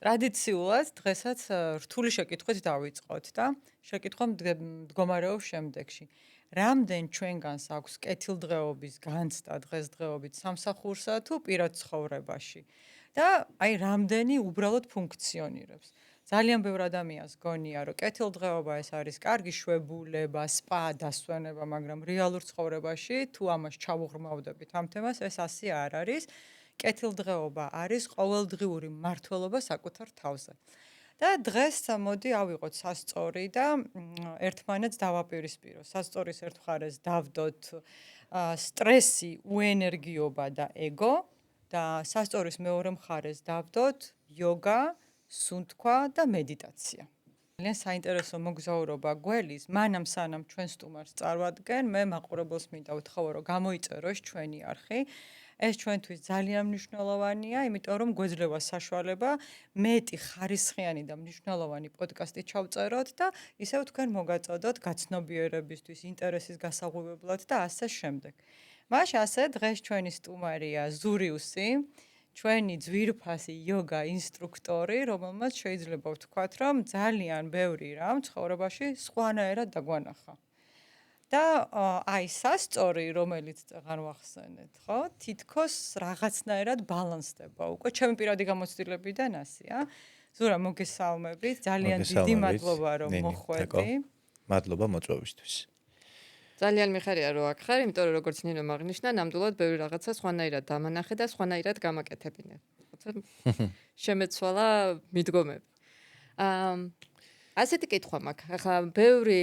ტრადიციულად დღესაც რთული შეკითხვით დავიწყოთ და შეკითხვა მდგომარეობს შემდეგში. რამდენ ჩვენგანს აქვს კეთილდღეობის განცდა დღესდღეობით სამსახურსა თუ პირად ცხოვრებაში და აი რამდენი უბრალოდ ფუნქციონირებს. ძალიან ბევრ ადამიანს გონია, რომ კეთილდღეობა ეს არის კარგი შვებულება, სპა, დასვენება, მაგრამ რეალურ ცხოვრებაში თუ ამას ჩავუღრმავდებით ამ თემას, ეს ასე არ არის. კეთილდღეობა არის ყოველდღიური მმართველობა საკუთარ თავზე. და დღეს მოდი ავიღოთ სასწორი და ერთმანეთს დავაპირისპიროთ. სასწორის ერთ მხარეს დავდოთ სტრესი, უენერგიობა და ეგო და სასწორის მეორე მხარეს დავდოთ იოგა, სუნთქვა და მედიტაცია. ძალიან საინტერესო მოგზაურობა გველის, მანამ სანამ ჩვენ სტუმარს წარვადგენ, მე მაყურებელს მინდა ვთხოვო, რომ გამოიწეროს ჩვენი არხი. ეს ჩვენთვის ძალიან მნიშვნელოვანია, იმიტომ რომ გვეძლევა საშუალება მეტი ხარისხიანი და მნიშვნელოვანი პოდკასტი ჩავწეროთ და ისევ თქვენ მოგაწოდოთ გაცნობიერებისთვის, ინტერესის გასაღვივებლად და ასე შემდეგ. მაშ ასე დღეს ჩვენი სტუმარია ზურიუსი, ჩვენი ძვირფასი იოგა ინსტრუქტორი, რომელმაც შეიძლება ვთქვათ, რომ ძალიან ბევრი რამ ცხოვრებაში სხვანაირად დაგვანახა. და აი სასწორი, რომელიც წეღარ ვახსენეთ, ხო? თითქოს რაღაცნაირად ბალანსდება უკვე ჩემი პირადი გამოცდილებიდან ასეა. ზურა, მოგესალმებით. ძალიან დიდი მადლობა რომ მოხვედი. მადლობა მოწვევისთვის. ძალიან მიხარია რომ აქ ხარ, იმიტომ რომ როგორც ნინომ აღნიშნა, ნამდვილად ბევრი რაღაცა სხვანაირად დამანახე და სხვანაირად გამაკეთებინე. შემეცვალა მიდგომები. ასეთი კითხვა მაქვს. ახლა ბევრი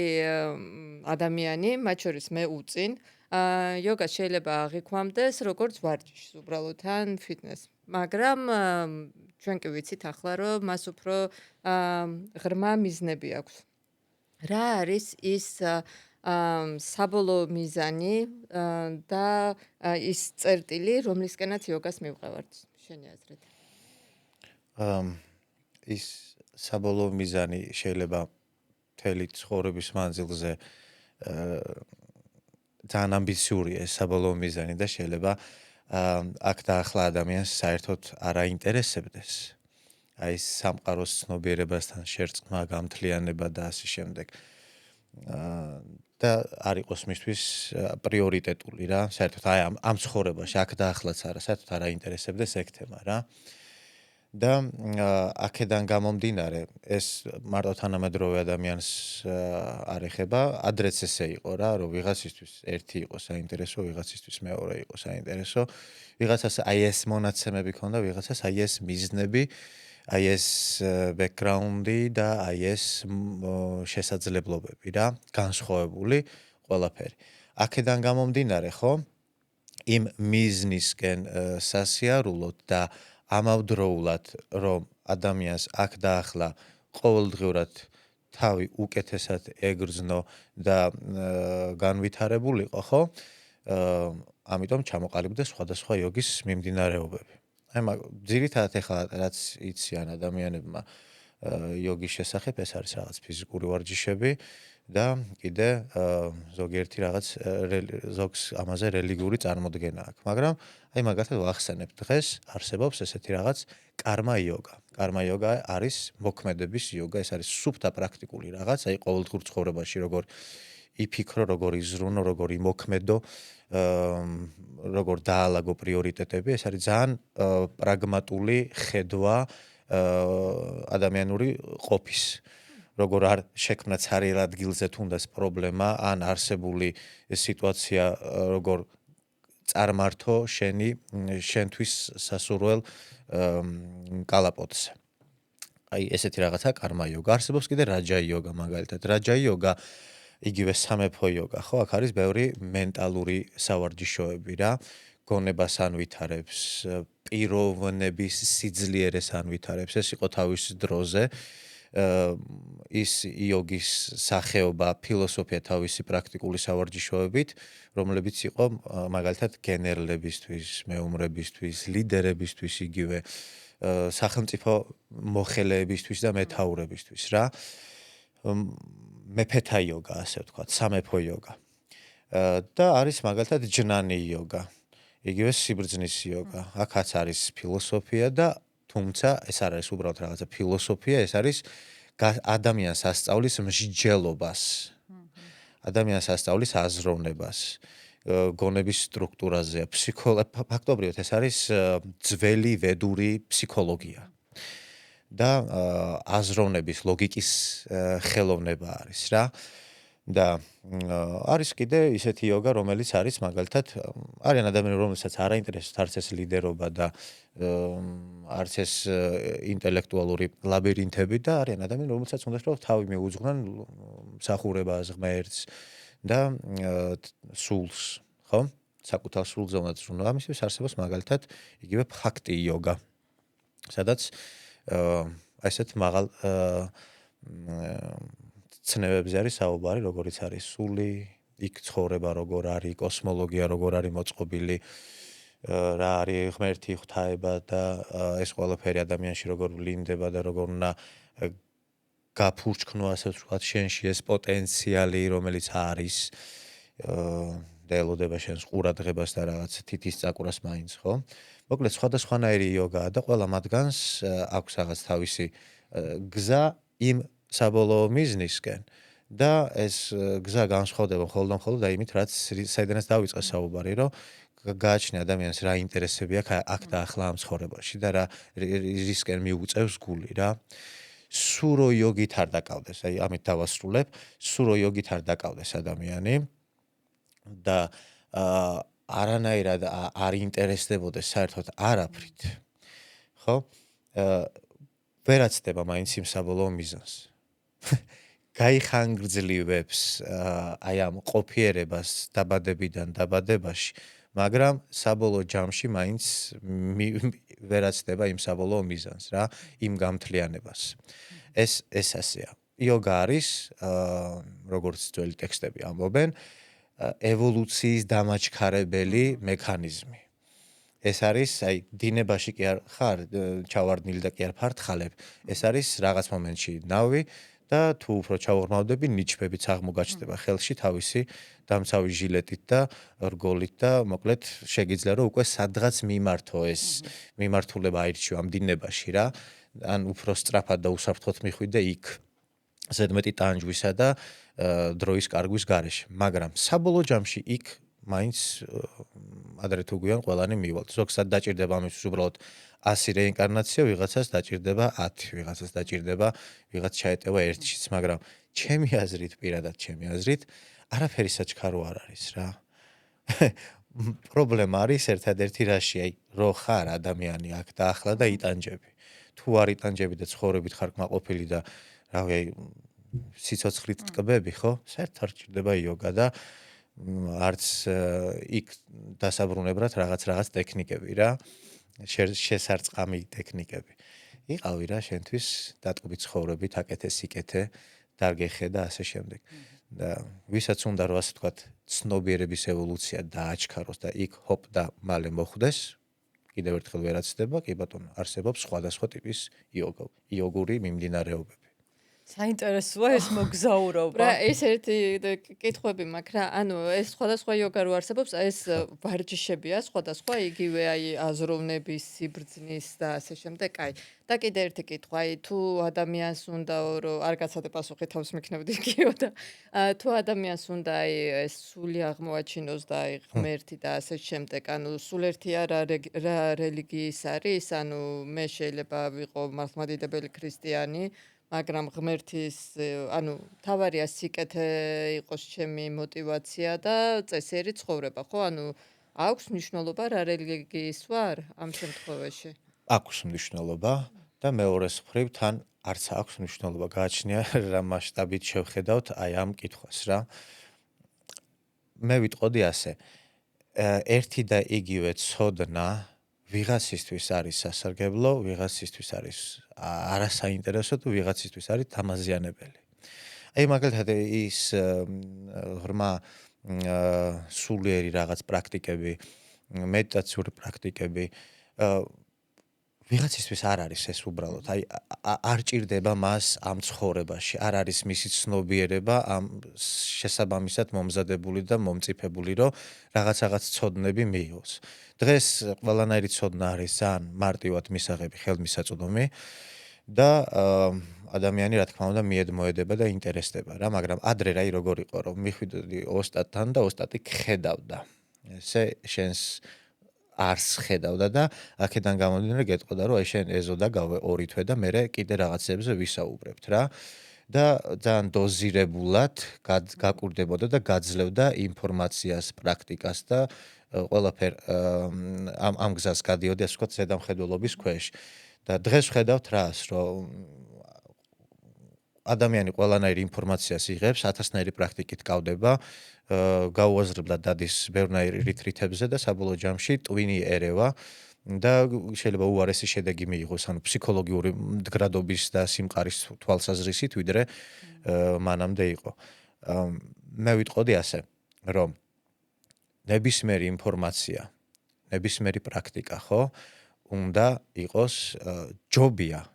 ადამიანი, მათ შორის მე უწინ, იოგას შეიძლება აღიქვამდეს როგორც ვარჯიშს, უბრალოდ ან ფიტნესს. მაგრამ ჩვენ კი ვიცით ახლა, რომ მას უფრო ღრმა მიზნები აქვს. რა არის ის საბოლოო მიზანი და ის წერტილი, რომლისკენაც იოგას მივყევართ, შენი აზრით? ის საბოლოო მიზანი შეიძლება მთელი ცხოვრების მანძილზე ძალიან ამბიციურია ეს საბოლოო მიზანი და შეიძლება აქ და ახლა ადამიანს საერთოდ არ აინტერესებდეს. აი ეს სამყაროს ცნობიერებასთან შერწყმა, გამთლიანება და ასე შემდეგ. და არ იყოს მისთვის პრიორიტეტული რა, საერთოდ აი ამ ცხოვრებაში აქ და ახლაც არა, საერთოდ არ აინტერესებდეს ეგ თემა რა. და აქედან გამომდინარე, ეს მარტო თანამედროვე ადამიანს არ ეხება, ადრეც ესე იყო რა, რომ ვიღაცისთვის ერთი იყო საინტერესო, ვიღაცისთვის მეორე იყო საინტერესო, ვიღაცას აი ეს მონაცემები ქონდა, ვიღაცას აი ეს მიზნები, აი ეს ბექგრაუნდი და აი ეს შესაძლებლობები რა, განსხვავებული ყველაფერი. აქედან გამომდინარე, ხო, იმ მიზნისკენ სასიარულოდ და ამავდროულად, რომ ადამიანს აქ და ახლა ყოველდღიურად თავი უკეთესად ეგრძნო და განვითარებულიყო, ხო? ამიტომ ჩამოყალიბდა სხვადასხვა იოგის მიმდინარეობები. აი, ძირითადად ახლა რაც იციან ადამიანებმა იოგის შესახებ, ეს არის რაღაც ფიზიკური ვარჯიშები და კიდე ზოგიერთი რაღაც ზოგს ამაზე რელიგიური წარმოდგენა აქვს. მაგრამ აი მაგალითად ვახსენებ, დღეს არსებობს ესეთი რაღაც კარმა იოგა. კარმა იოგა არის მოქმედების იოგა, ეს არის სუფთა პრაქტიკული რაღაც, აი ყოველდღიურ ცხოვრებაში როგორ იფიქრო, როგორ იზრუნო, როგორ იმოქმედო, როგორ დაალაგო პრიორიტეტები, ეს არის ძალიან პრაგმატული ხედვა ადამიანური ყოფის. როგორ არ შექმნა ცარიელ ადგილზე თუნდაც პრობლემა, ან არსებული სიტუაცია როგორ წარმართო შენთვის სასურველ კალაპოტზე. აი ესეთი რაღაცა კარმა იოგა. არსებობს კიდე რაჯა იოგა მაგალითად. რაჯა იოგა იგივე სამეფო იოგა, ხო? აქ არის ბევრი მენტალური სავარჯიშოები რა. გონებას ანვითარებს, პიროვნების სიძლიერეს ანვითარებს. ეს იყო თავის დროზე. ის იოგის სახეობა, ფილოსოფია თავისი პრაქტიკული სავარჯიშოებით, რომლებიც იყო მაგალითად გენერლებისთვის, მეომრებისთვის, ლიდერებისთვის იგივე სახელმწიფო მოხელეებისთვის და მეთაურებისთვის რა. მეფეთა იოგა, ასე ვთქვათ, სამეფო იოგა. და არის მაგალითად ჯნანი იოგა. იგივე სიბრძნის იოგა. აქაც არის ფილოსოფია და თუმცა ეს არ არის უბრალოდ რაღაცა ფილოსოფია, ეს არის ადამიანს ასწავლის მსჯელობას. ადამიანს ასწავლის აზროვნებას, გონების სტრუქტურაზე, ფაქტობრივად ეს არის ძველი ვედური ფსიქოლოგია. და აზროვნების ლოგიკის ხელოვნება არის რა. და არის კიდე ისეთი იოგა, რომელიც არის მაგალითად არიან ადამიანები, რომელსაც არ აინტერესებს არც ეს ლიდერობა და არც ეს ინტელექტუალური ლაბირინთები და არიან ადამიანები, რომელსაც უნდა რომ თავი მიუძღვნან მსახურებას, ღმერთს და სულს, ხო? საკუთარ სულზე უნდა ზრუნვა. ამისთვის არსებობს მაგალითად იგივე ბჰაქტი იოგა, სადაც აი ესეთ მაღალ ცნებებზე არის საუბარი, როგორიც არის სული, იქ ცხოვრება როგორ არის, კოსმოლოგია როგორ არის მოწყობილი, რა არის ღმერთი, ღვთაება და ეს ყველაფერი ადამიანში როგორ ვლინდება და როგორ უნდა გაფურჩქნო, ასე ვთქვათ, შენში ეს პოტენციალი, რომელიც არის და ელოდება შენს ყურადღებას და რაღაც თითის წაკვრას მაინც, ხო? მოკლედ, სხვადასხვანაირი იოგაა და ყველა მათგანს აქვს რაღაც თავისი გზა იმ საბოლოო მიზნისკენ და ეს გზა განსხვავდება მხოლოდ და იმით, რაც საიდანაც დავიწყე საუბარი, რომ გააჩნია ადამიანს რა ინტერესები აქ და ახლა ამ ცხოვრებაში და რა რისკენ მიუწევს გული რა. სურო იოგით არ დაკავდეს, აი ამით დავასრულებ, სურო იოგით არ დაკავდეს ადამიანი და არანაირად არ ინტერესდებოდეს საერთოდ არაფრით. ხო? ვერაცდება მაინც იმ საბოლოო მიზანს. გაიხანგრძლივებს აი ამ ყოფიერებას დაბადებიდან დაბადებაში, მაგრამ საბოლოო ჯამში მაინც ვერაცდება იმ საბოლოო მიზანს რა, იმ გამთლიანებას. ეს ასეა. იოგა არის, როგორც ძველი ტექსტები ამბობენ, ევოლუციის დამაჩქარებელი მექანიზმი. ეს არის, აი, დინებაში კი არ ხარ, ჩავარდნილი და კი არ ფართხალებ. ეს არის რაღაც მომენტში ნავი და თუ უფრო ჩაუღრმავდები, ნიჩბებიც აღმოგაჩნდება ხელში თავისი დამცავი ჟილეტით და რგოლით და მოკლედ შეგიძლია რომ უკვე სადღაც მიმართო ეს მიმართულება აირჩიო ამ დინებაში რა. ან უფრო სწრაფად და უსაფრთხოდ მიხვიდე იქ. ზედმეტი ტანჯვისა და დროის კარგვის გარეშე. მაგრამ საბოლოო ჯამში იქ მაინც ადრე თუ გვიან ყველანი მივალთ. ზოგსაც დაჭირდება ამისთვის უბრალოდ 100 რეინკარნაცია, ვიღაცას დაჭირდება 10, ვიღაცას დაჭირდება ვიღაც ჩაეტევა 1-შიც, მაგრამ ჩემი აზრით, პირადად ჩემი აზრით, არაფერი საჩქარო არ არის რა. პრობლემა არის ერთადერთი რაში, აი, რო ხარ ადამიანი აქ და ახლა და იტანჯები. თუ არ იტანჯები და ცხოვრებით ხარ კმაყოფილი და რავი, აი, სიცოცხლით ტკბები, ხო? საერთოდ არ ჭირდება იოგა და არც იქ დასაბრუნებლად რაღაც ტექნიკები რა, შესარწყამი ტექნიკები. იყავი რა შენთვის დატკბი ცხოვრებით, აკეთე სიკეთე, დარგეხე და ასე შემდეგ. და ვისაც უნდა რომ ასე ვთქვათ, ცნობიერების ევოლუცია დააჩქაროს და იქ ჰოპ და მალე მოხვდეს, კიდევ ერთხელ ვერაცდება, კი ბატონო, არსებობს სხვადასხვა ტიპის იოგური მიმდინარეობები. საინტერესოა ეს მოგზაურობა. რა, ეს ერთი კითხვები მაქვს რა, ანუ ეს სხვადასხვა იოგა რო არსებობს, ეს ვარჯიშებია სხვადასხვა, იგივე აი აზროვნების, სიბრძნის და ასე შემდეგ, აი. და კიდე ერთი კითხვა, აი თუ ადამიანს უნდა რომ არ გაცადე პასუხი თავს მიქნევდი კიო და თუ ადამიანს უნდა აი ეს სული აღმოაჩინოს და აი ღმერთი და ასე შემდეგ, ანუ სულერთია რა რელიგიის არის, ანუ მე შეიძლება ვიყო მართლმადიდებელი ქრისტიანი, მაგრამ ღმერთის, ანუ თავარია სიკეთე იყოს ჩემი мотиваცია და წესიერი ცხოვრება, ხო? ანუ აქვს მნიშვნელობა რა რელიგიის ვარ ამ შემთხვევაში? აქვს მნიშვნელობა და მეორეს მხრივ თან არც აქვს მნიშვნელობა. გააჩნია რა მასშტაბით შევხედავთ აი ამ კითხვას რა. მე ვიტყოდი ასე. ერთი და იგივე ცოდნა ვიღაცისთვის არის სასარგებლო, ვიღაცისთვის არის არასაინტერესო თუ ვიღაცისთვის არის დამაზიანებელი. აი მაგალითად ის ღრმა სულიერი რაღაც პრაქტიკები, მედიტაციური პრაქტიკები ვიღაცისთვის არ არის ეს უბრალოდ. აი არ ჭირდება მას ამ ცხოვრებაში, არ არის მისი ცნობიერება ამ შესაბამისად მომზადებული და მომწიფებული, რომ რაღაც ცოდნები მიიღოს. დღეს ყველანაირი ცოდნა არის ძალიან მარტივად მისაღები, ხელმისაწვდომი და ადამიანი რა თქმა უნდა მიედმოედება და ინტერესდება რა, მაგრამ ადრე რა როგორ იყო, რომ მიხვიდოდი ოსტატთან და ოსტატი გხედავდა. ესე შენს არს ხედავდა და აქედან გამომდინარე გეტყოდა რომ აი შენ ეზოდა გავე 2 თვე და მე კიდე რაღაცებზე ვისაუბრებთ რა და ძალიან დოზირებულად გაკურდებოდა და გაძლევდა ინფორმაციას, პრაქტიკას და ყველაფერ ამ გზას გადიოდი ასე ვთქვათ ზედამხედველობის ქვეშ და დღეს ვხედავთ რას რომ ადამიანი ყველანაირი ინფორმაციას იღებს, 1000-ნაირი პრაქტიკით გავდება, გაუაზრებლად დადის ბევრნაირი რითრითებზე და საბოლოო ჯამში ტვინი ერევა და შეიძლება უარესი შედეგი მიიღოს, ანუ ფსიქოლოგიური მდგრადობის და სიმყარის თვალსაზრისით, ვიდრე მანამდე იყო. მე ვიტყოდი ასე, რომ ნებისმიერი ინფორმაცია, ნებისმიერი პრაქტიკა, ხო, უნდა იყოს ჯობია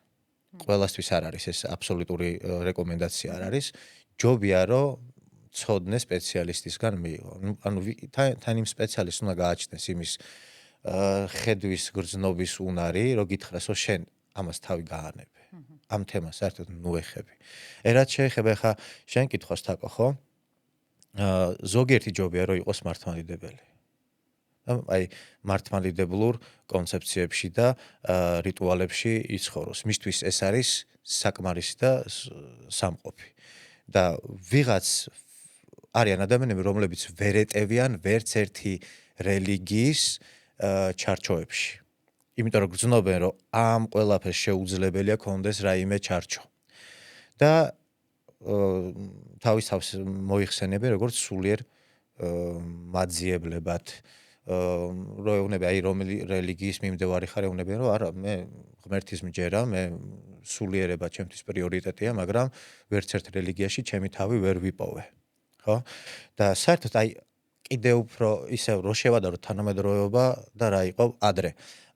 ყველასთვის არ არის ეს აბსოლუტური რეკომენდაცია არ არის ჯობია რომ ცოდნე სპეციალისტისგან მიიღო ანუ თან იმ სპეციალისტს უნდა გააჩნდეს იმის ხედვის გრძნობის უნარი რომ გითხრას რომ შენ ამას თავი გაანებე ამ თემას საერთოდ ნუეხები რაც შეეხება ხა შენ კითხვას თაკო ხო ზოგიერთი ჯობია რომ იყოს მართლმადიდებელი აი მართლმადიდებლურ კონცეფციებში და რიტუალებში იცხოვროს. მისთვის ეს არის საკმარისი და სამყოფი. და ვიღაც არიან ადამიანები, რომლებიც ვერ ეტევიან ვერც ერთი რელიგიის ჩარჩოებში. იმიტომ რომ გრძნობენ, რომ ამ ყველაფერს შეუძლებელია კონდეს რაიმე ჩარჩო. და თავის თავს მოიხსენებენ როგორც სულიერ მაძიებლებად რო ეუბნება აი რომელი რელიგიის მიმდევარი ხარ ეუბნებიან რომ არა მე ღმერთის მსჯერა მე სულიერება ჩემთვის პრიორიტეტია მაგრამ ვერც ერთ რელიგიაში ჩემი თავი ვერ ვიპოვე ხო და საერთოდ აი კიდევ უფრო ისევ რო შევადარო თანამედროვეობა და რა იყო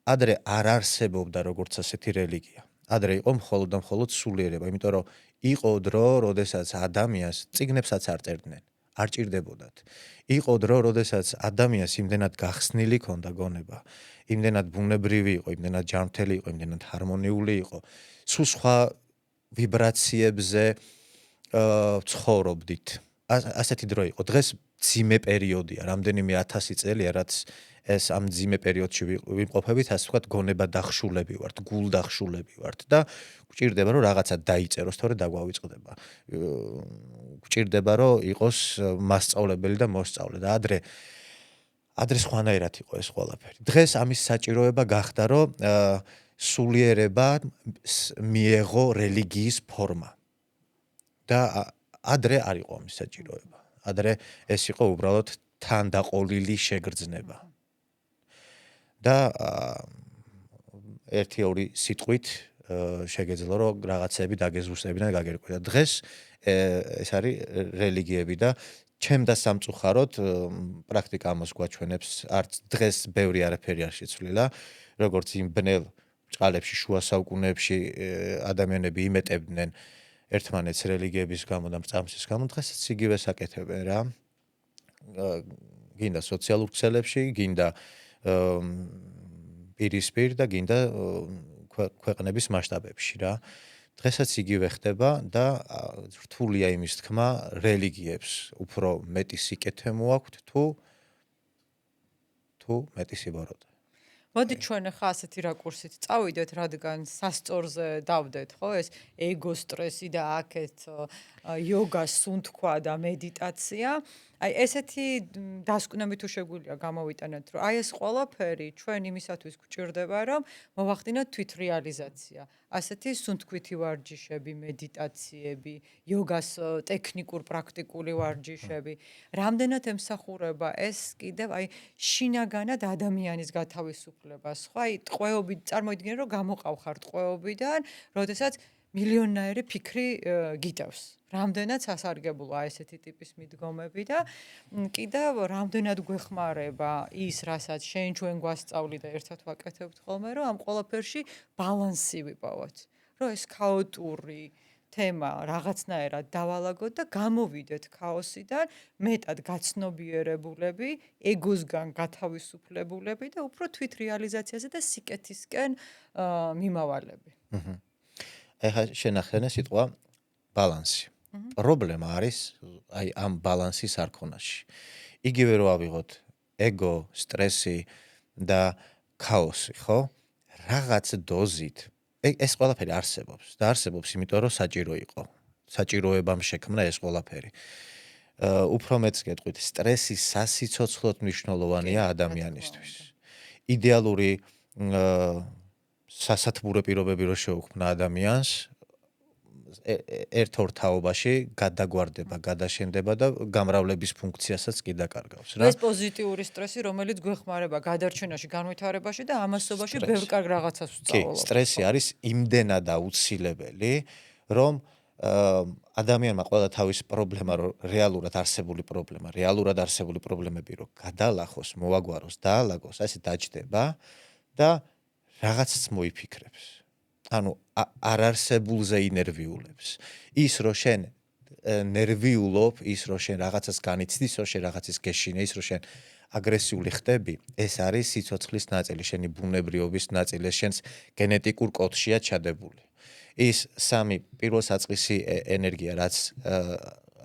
ადრე არ არსებობდა როგორც ასეთი რელიგია ადრე იყო მხოლოდ და მხოლოდ სულიერება იმიტომ რომ იყო დრო როდესაც ადამიანს წიგნებსაც არ წერდნენ არ ჭირდებოდათ. იყო დრო, როდესაც ადამიანს იმდენად გახსნილი ქონდა გონება, იმდენად ბუნებრივი იყო, იმდენად ჯანმრთელი იყო, იმდენად ჰარმონიული იყო. სულ სხვა ვიბრაციებზე ცხოვრობდით. ასეთი დრო იყო. დღეს ძიმე პერიოდია, რამდენიმე 1000 წელია, რაც ეს ამ ძიმე პერიოდში ვიმყოფებით, ასე ვთქვათ, გონება დახშულები ვართ, გულდახშულები ვართ და გვჭირდება რომ რაღაცა დაიწეროს, თორე დაგვავიწყდება. გვჭირდება რომ იყოს მასწავლებელი და მოსწავლე და ადრე სხვანაირად იყო ეს ყველაფერი. დღეს ამის საჭიროება გახდა რომ სულიერება მიეღო რელიგიის ფორმა. და ადრე არ იყო ამის საჭიროება. ადრე ეს იყო უბრალოდ თანდაყოლილი შეგრძნება. და 1-2 სიტყვით შეგეძლო რომ რაღაცები დაგეზუსტებინა და გაგერკვია. დღეს ეს არის რელიგიები და ჩემ და სამწუხაროდ პრაქტიკა ამას გვაჩვენებს არც დღეს ბევრი არაფერი არ შეცვლილა როგორც იმ ბნელ ჭყალებში შუა საუკუნეებში ადამიანები იმეტებდნენ ერთმანეთს რელიგიების გამო და მწამსის გამო დღესაც იგივე საკეთებენ რა გინდა სოციალურ ქსელებში გინდა პირისპირ და გინდა ქვეყნების მასშტაბებში რა დღესაც იგივე ხდება და რთულია იმის თქმა რელიგიებს უფრო მეტი სიკეთე მოაქვთ თუ მეტი სიბოროტე მოდით ჩვენ ახლა ასეთი რაკურსით წავიდეთ, რადგან სასწორზე დავდეთ, ხო, ეს ეგო სტრესი და აქეთ იოგა, სუნთქვა და მედიტაცია. აი ესეთი დასკვნები თუ შეგვიძლია გამოვიტანოთ, რომ აი ეს ყველაფერი ჩვენ იმისათვის გვჭირდება, რომ მოვახდინოთ თვითრეალიზაცია. ასეთი სუნთქვითი ვარჯიშები, მედიტაციები, იოგას ტექნიკურ პრაქტიკული ვარჯიშები. რამდენად ემსახურება ეს კიდევ აი შინაგანად ადამიანის გათავისუფლებას, ხო? აი ტყვეობით წარმოიდგინე, რომ გამოყავ ხარ ტყვეობიდან, როდესაც მილიონნაირი ფიქრი გიტევს. რამდენად სასარგებლოა ესეთი ტიპის მიდგომები და კიდევ რამდენად გვეხმარება ის, რასაც ჩვენ გვასწავლი და ერთად ვაკეთებთ ხოლმე, რომ ამ ყველაფერში ბალანსი ვიპოვოთ. რომ ეს ქაოტური თემა რაღაცნაირად დავალაგოთ და გამოვიდეთ ქაოსიდან მეტად გაცნობიერებულები, ეგოსგან გათავისუფლებულები და უფრო თვითრეალიზაციაზე და სიკეთისკენ მიმავალები. ეხლა შენახენე სიტყვა ბალანსი. პრობლემა არის აი ამ ბალანსის არქონაში. იგივე რო ავიღოთ ეგო, სტრესი და ქაოსი, ხო? რაღაც დოზით ეს ყველაფერი არსებობს და არსებობს იმიტომ რომ საჭირო იყო. საჭიროებამ შექმნა ეს ყველაფერი. უფრო მეც გეტყვით, სტრესი სასიცოცხლოდ მნიშვნელოვანია ადამიანისთვის. იდეალური სასათბურე პირობები რო შეუქმნა ადამიანს, ერთ-ორ თაობაში გადაგვარდება, გადაშენდება და გამრავლების ფუნქციასაც კი დაკარგავს რა. ეს პოზიტიური სტრესი, რომელიც გვეხმარება გადარჩენაში, განვითარებაში და ამასობაში ბევრ კარგ რაღაცას ვსწავლობთ. კი, სტრესი არის იმდენად აუცილებელი, რომ ადამიანმა ყველა თავის პრობლემა, რეალურად არსებული პრობლემები რო გადალახოს, მოაგვაროს, დაალაგოს, ასე დაჯდება და რაღაცას მოიფიქრებს. ანუ არ არსებულზე ინერვიულებს. ის რომ შენ ნერვიულობ, ის რომ შენ რაღაცას განიცდი, ის რომ შენ რაღაცის გეშინე, ის რომ შენ აგრესიული ხდები, ეს არის სიცოცხლის ნაწილი, შენი ბუნებრიობის ნაწილი, შენს გენეტიკურ კოდშია ჩადებული. ის სამი პირველ საწყისი ენერგია,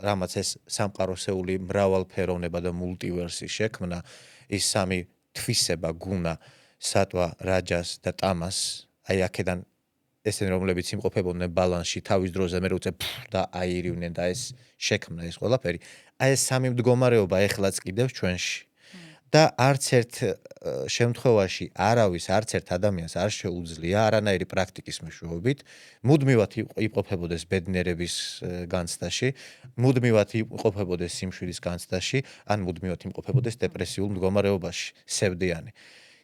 რამაც ეს სამყაროსეული მრავალფეროვნება და მულტივერსი შექმნა, ის სამი თვისება, გუნა, სატვა, რაჯას და ტამას, აი აქედან ესენი რომლებიც იმყოფებოდნენ ბალანსში თავის დროზე მე როცა და აირივნენ და ეს შექმნა ეს ყველაფერი აი ეს სამი მდგომარეობა ეხლაც კიდევ ჩვენში და არც ერთ შემთხვევაში არავის არც ერთ ადამიანს არ შეუძლია არანაირი პრაქტიკის მეშვეობით მუდმივად იმყოფებოდეს ბედნიერების განცდაში მუდმივად იმყოფებოდეს სიმშვიდის განცდაში ან მუდმივად იმყოფებოდეს დეპრესიულ მდგომარეობაში სევდიანი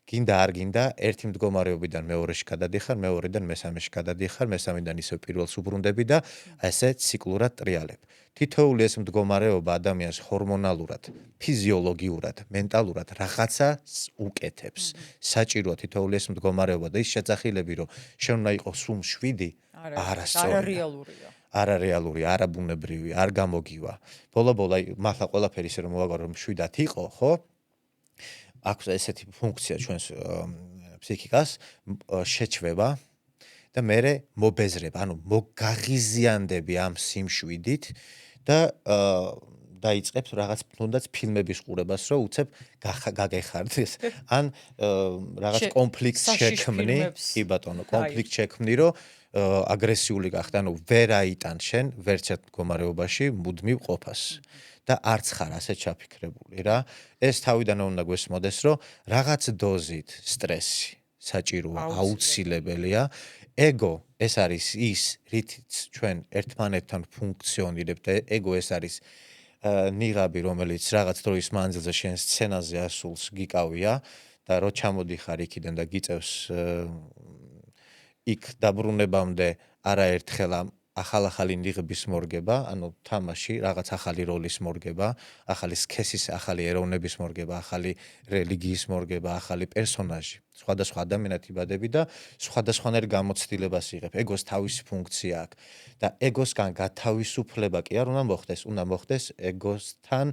გინდა არ გინდა ერთი მდგომარეობიდან მეორეში გადადიხარ, მეორედან მესამეში გადადიხარ, მესამედან ისევ პირველს უბრუნდები და ასე ციკლურად ტრიალებ. თითოეული ეს მდგომარეობა ადამიანს ჰორმონალურად, ფიზიოლოგიურად, მენტალურად რაღაცას უკეთებს. საჭიროა თითოეული ეს მდგომარეობა და ის შეძახილები, რომ შენ უნდა იყოს სულ 7, არარეალურია. არარეალური, არაბუნებრივი, არ გამოგივა. ბოლა-ბოლა მართლა ყველაფერი ისე რომ მოვაგარო რომ 7 იყო, ხო? აქვს ესეთი ფუნქცია ჩვენს ფსიქიკას შეჩვევა და მერე მობეზრება, ანუ მოგაღიზიანდები ამ სიმშვიდით და დაიწყებს რაღაც თუნდაც ფილმების ყურებას, რომ უცებ გაგეხარდეს. ან რაღაც კონფლიქტს შექმნი, კი ბატონო, კონფლიქტ შექმნი, რომ აგრესიული გახდა, ანუ ვერ აიტან შენ ვერც ერთ მდგომარეობაში მუდმივ ყოფას. და არც ხარ ასე ჩაფიქრებული რა. ეს თავიდან უნდა გვესმოდეს, რომ რაღაც დოზით სტრესი საჭიროა, აუცილებელია. ეგო ეს არის ის, რითიც ჩვენ ერთმანეთთან ფუნქციონირებთ და ეგო ეს არის ნიღაბი, რომელიც რაღაც დროის მანძილზე შენ სცენაზე ასულს გიკავია და რო ჩამოდიხარ იქიდან და გიწევს იქ დაბრუნებამდე არაერთხელ ახალ-ახალი ნიღბის მორგება, ანუ თამაში რაღაც ახალი როლის მორგება, ახალი სქესის, ახალი ეროვნების მორგება, ახალი რელიგიის მორგება, ახალი პერსონაჟი. სხვადასხვა ადამიანად იბადები და სხვადასხვანაირ გამოცდილებას იღებ. ეგოს თავისი ფუნქცია აქვს და ეგოსგან გათავისუფლება კი არ უნდა მოხდეს, უნდა მოხდეს ეგოსთან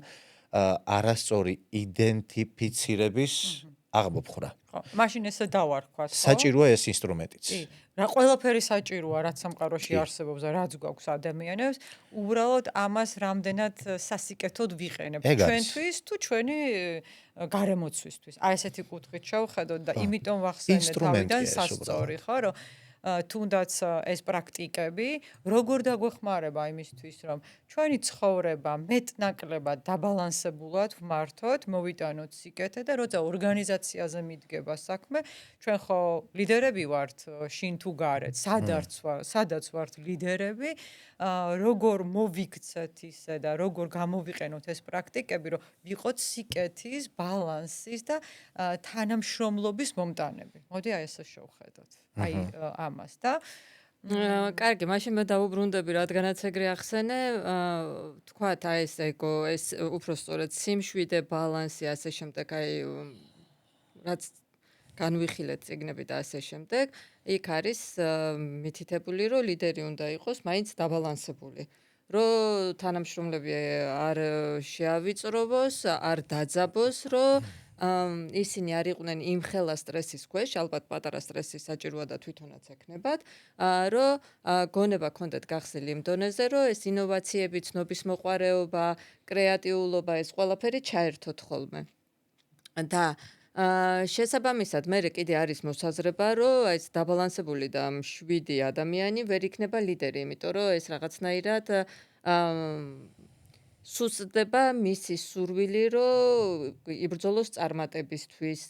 არასწორი იდენტიფიცირების აღმოფხვრა. მაშინ ესე დავარქვათ, ხო? საჭიროა ეს ინსტრუმენტიც. კი, რა ყველაფერი საჭიროა, რაც სამყაროში არსებობს და რაც გვაქვს ადამიანებს, უბრალოდ ამას რამდენად სასიკეთოდ ვიყენებთ ჩვენთვის თუ ჩვენი გარემოცვისთვის. აი ესეთი კუთხით შევხედოთ და იმიტომ ვახსენე თავიდან სასწორი, ხო, რომ თუნდაც ეს პრაქტიკები როგორ დაგვეხმარება იმისთვის, რომ ჩვენი ცხოვრება მეტნაკლებად დაბალანსებულად ვმართოთ, მოვიტანოთ სიკეთე და როცა ორგანიზაციაზე მიდგება საქმე, ჩვენ ხო ლიდერები ვართ, შინ თუ გარეთ, სადაც ვართ ლიდერები, როგორ მოვიქცეთ ისე და როგორ გამოვიყენოთ ეს პრაქტიკები, რომ ვიყოთ სიკეთის, ბალანსის და თანამშრომლობის მომტანები. მოდი აი ესე შევხედოთ. აი ამას და კარგი, მაშინ მე დავუბრუნდები, რადგანაც ეგრე ახსენე, თქვათ აი ეს ეგო, ეს უფრო სწორედ სიმშვიდე, ბალანსი, ასე შემდეგ, აი რაც განვიხილეთ წიგნები და ასე შემდეგ, იქ არის მითითებული, რომ ლიდერი უნდა იყოს მაინც დაბალანსებული. რომ თანამშრომლები არ შეავიწროვოს, არ დაძაბოს, რომ ისინი არ იყვნენ იმხელა სტრესის ქვეშ, ალბათ პატარა სტრესი საჭიროა და თვითონაც ექნებათ, რომ გონება ქონდეთ გახსნილი იმ დონეზე, რომ ეს ინოვაციები, ცნობის მოყვარეობა, კრეატიულობა, ეს ყველაფერი ჩაერთოთ ხოლმე. და შესაბამისად, მე კიდე არის მოსაზრება, რომ ეს დაბალანსებული და მშვიდი ადამიანი ვერ იქნება ლიდერი, იმიტომ რომ ეს რაღაცნაირად სუსტდება მისი სურვილი, რომ იბრძოლოს წარმატებისთვის,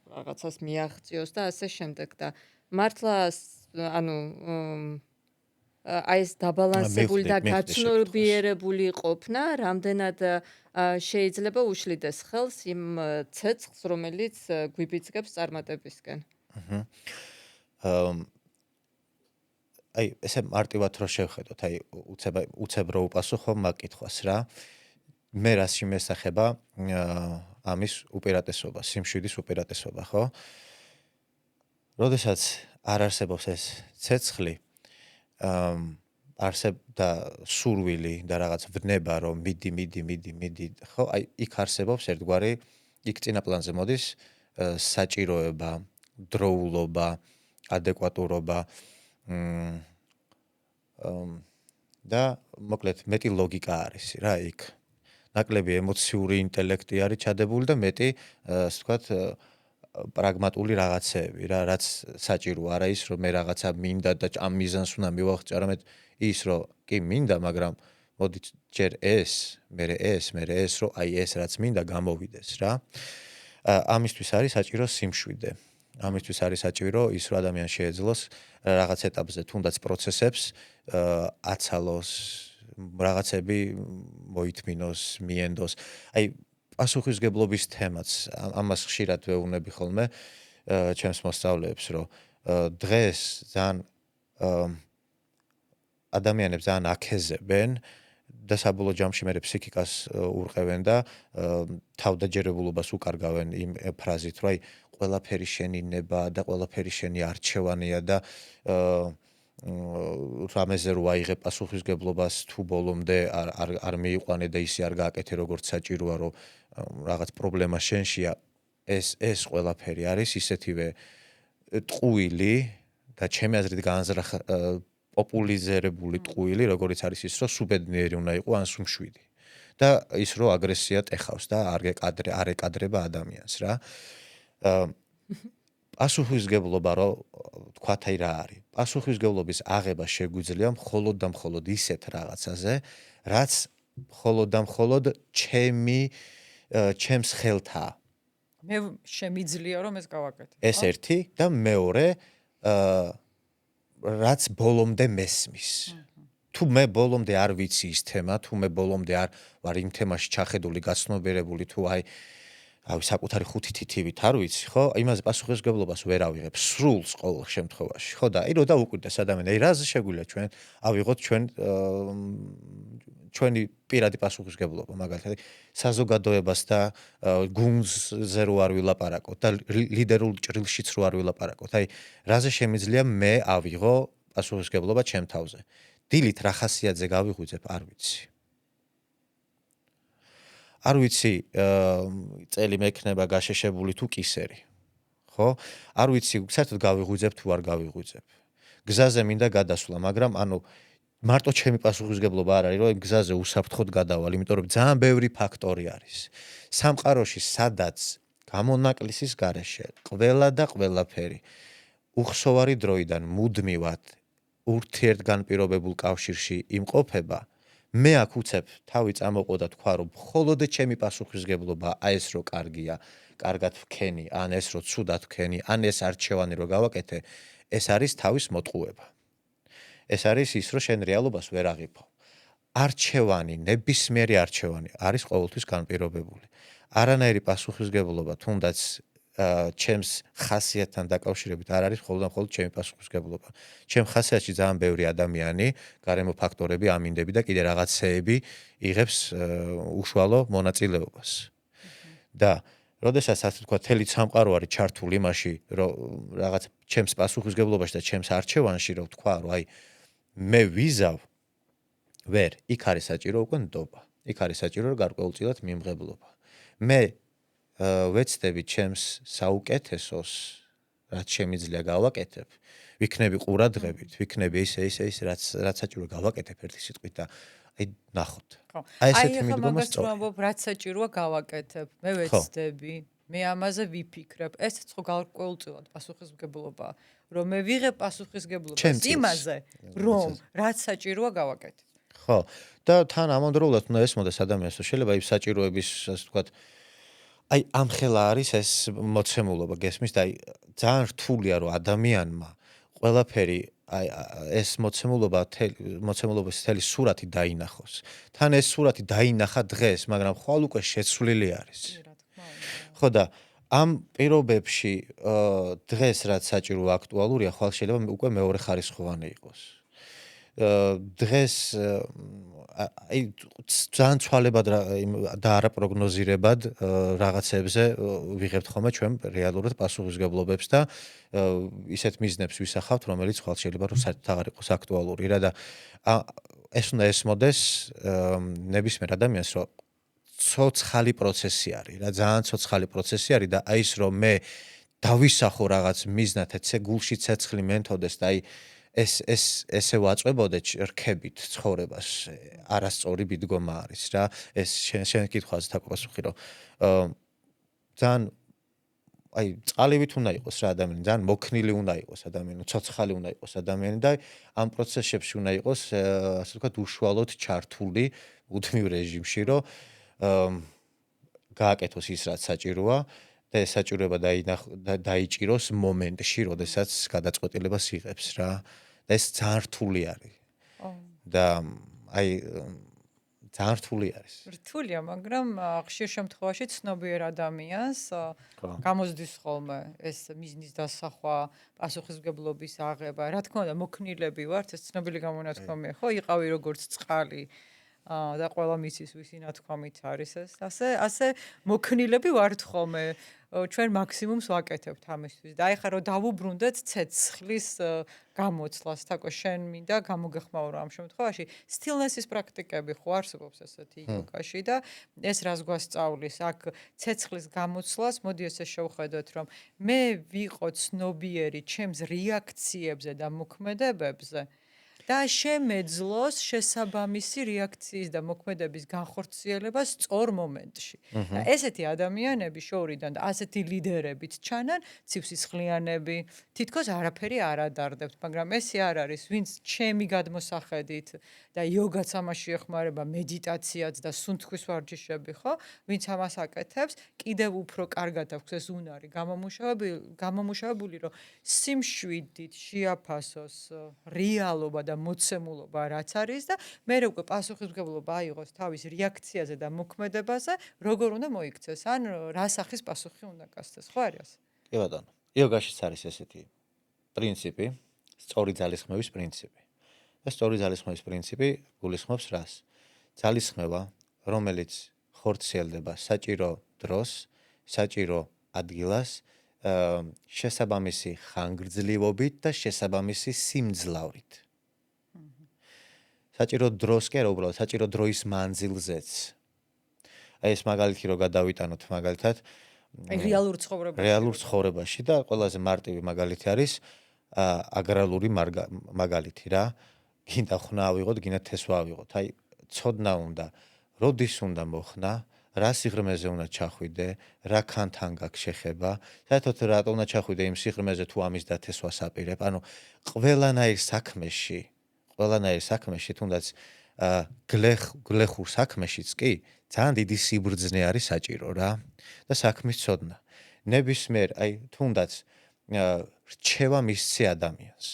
რაღაცას მიაღწიოს და ასე შემდეგ და მართლა ანუ აი ეს დაბალანსებული და გაცნობიერებული ყოფნა რამდენად შეიძლება უშლიდეს ხელს იმ ცეცხლს, რომელიც გვიბიძგებს წარმატებისკენ. აი ესე მარტივად რო შევხედოთ, აი უცებ რო უპასუხო მაგკითხვას რა. მე რას შემესახება ამის უპირატესობა, სიმშვიდის უპირატესობა, ხო? როდესაც არ არსებობს ეს ცეცხლი, არსებდა სურვილი და რაღაც ვნება, რომ მიდი, ხო? აი იქ არსებობს ერთგვარი, იქ წინა პლანზე მოდის საჭიროება, დროულობა, ადეკვატურობა და მოკლედ მეტი ლოგიკა არის რა იქ. ნაკლები ემოციური ინტელექტი არის ჩადებული და მეტი, ასე ვთქვათ, პრაგმატული რაღაცეები რა, რაც საჭირო არა ის, რომ მე რაღაცა მინდა და ამ მიზანს უნდა მივაღწიო, არამედ ის, რომ კი მინდა, მაგრამ მოდი ჯერ ეს, მერე ეს, რომ აი ეს რაც მინდა გამოვიდეს რა. ამისთვის არის საჭირო სიმშვიდე. ამისთვის არის საჭირო ის, რომ ადამიანი შეეძლოს რაღაც ეტაპზე თუნდაც პროცესებს აცალოს, რაღაცები მოითმინოს, მიენდოს. აი პასუხისგებლობის თემაც ამას ხშირად ვეუბნები ხოლმე ჩემს მოსწავლეებს, რომ დღეს ძალიან ადამიანებს ძალიან აქეზებენ და საბოლოო ჯამში მე ფსიქიკას ურყევენ და თავდაჯერებულობას უკარგავენ იმ ფრაზით, რომ აი ყველაფერი შენი ნება და ყველაფერი შენი არჩევანია და რამეზე რო აიღე პასუხისგებლობას თუ ბოლომდე არ მიიყვანე და ისე არ გააკეთე როგორც საჭიროა, რომ რაღაც პრობლემა შენშია, ეს ყველაფერი არის ისეთივე ტყუილი და ჩემი აზრით პოპულიზირებული ტყუილი, როგორც არის ის, რომ სუბედნიერი უნდა იყო ან სუმშვიდი. და ის, რომ აგრესია ტეხავს და არ ეკადრება ადამიანს რა. პასუხისგებლობა რო თქვათ აი რა არის. პასუხისგებლობის აღება შეგვიძლია მხოლოდ და მხოლოდ ისეთ რაღაცაზე, რაც მხოლოდ და მხოლოდ ჩემს ხელთაა. მე შემიძლია რომ ეს გავაკეთო. ეს ერთი და მეორე რაც ბოლომდე მესმის. თუ მე ბოლომდე არ ვიცი ის თემა, თუ მე ბოლომდე არ ვარ იმ თემაში ჩახედული, გაცნობიერებული, თუ აი საკუთარი ხუთი თითივით არ ვიცი, ხო? იმაზე პასუხისგებლობას ვერ ავიღებ სრულს ყოველ შემთხვევაში, ხო და აი რო დაუკვირდეს ადამიანი, აი რაზე შეგვიძლია ჩვენ ავიღოთ ჩვენი პირადი პასუხისგებლობა, მაგალითად, საზოგადოებას და გუნდზე რო არ ვილაპარაკოთ და ლიდერულ ჭრილშიც რო არ ვილაპარაკოთ, აი რაზე შემიძლია მე ავიღო პასუხისგებლობა ჩემ თავზე. დილით რა ხასიათზე გავიღვიძებ, არ ვიცი. არ ვიცი, წელი მექნება გაშეშებული თუ კისერი. ხო? არ ვიცი, საერთოდ გავიღვიძებ თუ არ გავიღვიძებ. გზაზე მინდა გადასვლა, მაგრამ ანუ მარტო ჩემი პასუხისგებლობა არ არის, რომ იმ გზაზე უსაფრთხოდ გადავალ, იმიტომ რომ ძალიან ბევრი ფაქტორი არის. სამყაროში, სადაც გამონაკლისის გარეშე, ყველა და ყველაფერი უხსოვარი დროიდან მუდმივად ურთიერთგანპირობებულ კავშირში იმყოფება, მე აქ უცებ თავი წამოყო და თქვა, რომ მხოლოდ ჩემი პასუხისგებლობა ეს რო კარგია, კარგად ვქენი, ან ეს რო ცუდად ვქენი, ან ეს არჩევანი რო გავაკეთე, ეს არის თავის მოტყუება. ეს არის ის, რომ შენ რეალობას ვერ აღიფო. არჩევანი, ნებისმიერი არჩევანი არის ყოველთვის განპირობებული. არანაირი პასუხისგებლობა, თუნდაც ჩემს ხასიათთან დაკავშირებით არ არის მხოლოდ ჩემი პასუხისმგებლობა. ჩემ ხასიათში ძალიან ბევრი ადამიანი, გარემო ფაქტორები, ამინდები და კიდე რაღაცეები იღებს უშუალო მონაწილეობას. და როდესაც ასე თქვა, თელი სამყარო არის ჩართული იმაში, რომ რაღაც ჩემს პასუხისმგებლობაში და ჩემს არჩევანში, რომ თქვა, რომ აი მე ვიზავ, ვერ, იქ არის საჭირო უკვე ნდობა. იქ არის საჭირო გარკვეულწილად მიმღებლობა. მე ვეცდები ჩემს საუკეთესოს, რაც შემიძლია გავაკეთებ, ვიქნები ყურადღებით, ვიქნები ის რაც საჭირო გავაკეთებ ერთი სიტყვით და აი ნახოთ. აი ესეთი ახლა მიდგომა მაგას სწორია. ვამბობ, რაც საჭიროა გავაკეთებ. მე ვეცდები, მე ამაზე ვიფიქრებ. ესეც ხო გარკვეულწილად პასუხისმგებლობაა, რომ მე ვიღებ პასუხისმგებლობას იმაზე, რომ რაც საჭიროა გავაკეთებ. ხო, და თან ამავდროულად უნდა ესმოდეს ადამიანს, რომ შეიძლება იმ საჭიროების, ასე ვთქვათ, აი ამხელა არის ეს მოცემულობა გესმის და აი ძალიან რთულია რომ ადამიანმა ყველაფერი აი ეს მოცემულობის მთელი სურათი დაინახოს. თან ეს სურათი დაინახა დღეს, მაგრამ ხვალ უკვე შეცვლილი არის. ხო და ამ პირობებში დღეს რაც საჭირო აქტუალურია, ხვალ შეიძლება უკვე მეორე ხარისხოვანი იყოს. დღეს აი ძალიან ცვალებად და არაპროგნოზირებად რაღაცებზე ვიღებთ ხოლმე ჩვენ რეალურად პასუხისმგებლობებს და ისეთ მიზნებს ვისახავთ, რომელიც ხვალ შეიძლება რომ საერთოდ აღარ იყოს აქტუალური რა და ეს უნდა ესმოდეს ნებისმიერ ადამიანს, რომ ცოცხალი პროცესი არის რა, ძალიან ცოცხალი პროცესი არის და აი ის რომ მე დავისახო რაღაც მიზნად, ესე გულში ცეცხლი მენთოდეს და აი ესე ვაწვებოდე რქებით ცხოვრებას, არასწორი მიდგომა არის რა. ეს შენ კითხვაზე თაკპასუხი რომ ძალიან აი წყალივით უნდა იყოს რა ადამიანი, ძალიან მოქნილი უნდა იყოს ადამიანი, ცოცხალი უნდა იყოს ადამიანი და ამ პროცესებში უნდა იყოს ასე ვთქვათ უშუალოდ ჩართული უდმივ რეჟიმში, რომ გააკეთოს ის რაც საჭიროა და ეს საჭიროება დაიჭიროს მომენტში, როდესაც გადაწყვეტილებას იღებს რა. და ეს ძალიან რთული არის. და აი ძალიან რთული არის. რთულია, მაგრამ ხშირ შემთხვევაში ცნობიერ ადამიანს გამოსდის ხოლმე ეს მიზნის დასახვა, პასუხისმგებლობის აღება. რა თქმა უნდა, მოქნილები ვართ, ეს ცნობილი გამონათქვამია, ხო? იყავი როგორც წყალი და ყველა მისის ვისი ნათქვამით არის ეს. ასე მოქნილები ვართ ხოლმე. ჩვენ მაქსიმუმს ვაკეთებთ ამისთვის. და აი ხა რომ დავუბრუნდეთ ცეცხლის გამოცლას, თაკო შენ მინდა გამოგეხმაურო ამ შემთხვევაში. სტილნესის პრაქტიკები ხო არსებობს ესეთი იოგაში და ეს რას გვასწავლის? აქ ცეცხლის გამოცლას, მოდი ესე შევხედოთ, რომ მე ვიყო ცნობიერი ჩემს რეაქციებზე და მოქმედებებზე. და შემეძლოს შესაბამისი რეაქციის და მოქმედების განხორციელება სწორ მომენტში. და ესეთი ადამიანები შოურიდან და ასეთი ლიდერებით ჩანან, ცივსისხლიანები, თითქოს არაფერი არ ადარდებთ, მაგრამ ესე არ არის, ვინც ჩემი გადმოსახედით და იოგაც ამაში ეხმარება, მედიტაციაც და სუნთქვის ვარჯიშები, ხო? ვინც ამას აკეთებს, კიდევ უფრო კარგად აქვს ეს უნარი გამომუშავებული, რომ სიმშვიდით შეაფასოს რეალობა და მოცემულობა რაც არის და მე უკვე პასუხისმგებლობა აიღოს თავის რეაქციაზე და მოქმედებაზე, როგორ უნდა მოიქცეს, ან რა სახის პასუხი უნდა გასცეს, ხო არის? კი ბატონო. იოგაშიც არის ესეთი პრინციპი, სწორი ძალისხმევის პრინციპი. და სწორი ძალისხმევის პრინციპი გულისხმობს რას? ძალისხმევა, რომელიც ხორციელდება საჭირო დროს, საჭირო ადგილას, შესაბამისი ხანგრძლივობით და შესაბამისი სიმძლავრით. საჭირო დროს კი არა, უბრალოდ საჭირო დროის მანძილზეც. აი ეს მაგალითი რო გადავიტანოთ მაგალითად, აი რეალურ ცხოვრებაში და ყველაზე მარტივი მაგალითი არის აგრარული მაგალითი რა. გინდა ხნა ავიღოთ, გინდა თესვა ავიღოთ. აი ცოდნა უნდა, როდის უნდა მოხნა, რა სიღრმეზე უნდა ჩახვიდე, რა ქანთან გაქვს შეხება, საერთოდ რატო უნდა ჩახვიდე იმ სიღრმეზე თუ ამის დათესვას აპირებ. ანუ ყველანაირ საქმეში, თუნდაც გლეხურ საქმეშიც კი ძალიან დიდი სიბრძნე არის საჭირო რა და საქმის ცოდნა. ნებისმიერ, აი თუნდაც რჩევა მისცე ადამიანს.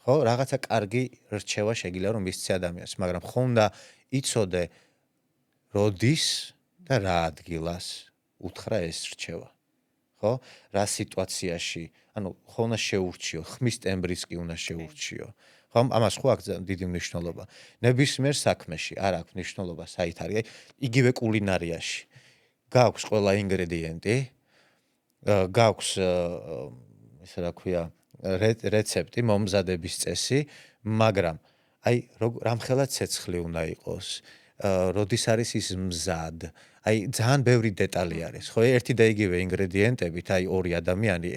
ხო, რაღაცა კარგი რჩევა შეგიძლია რომ მისცე ადამიანს, მაგრამ ხო უნდა იცოდე როდის და რა ადგილას უთხრა ეს რჩევა. ხო? რა სიტუაციაში, ანუ ხო უნდა შეურჩიო, ხმის ტემბრის კი უნდა შეურჩიო. ხო, ამას ხო აქვს დიდი მნიშვნელობა. ნებისმიერ საქმეში არ აქვს მნიშვნელობა საით არის, იგივე კულინარიაში. გაქვს ყველა ინგრედიენტი, გაქვს ესე რა ქვია, რეცეპტი, მომზადების წესი, მაგრამ აი რამხელა ცეცხლი უნდა იყოს, როდის არის ის მზად, აი ძალიან ბევრი დეტალი არის, ხო, ერთი და იგივე ინგრედიენტებით, აი ორი ადამიანი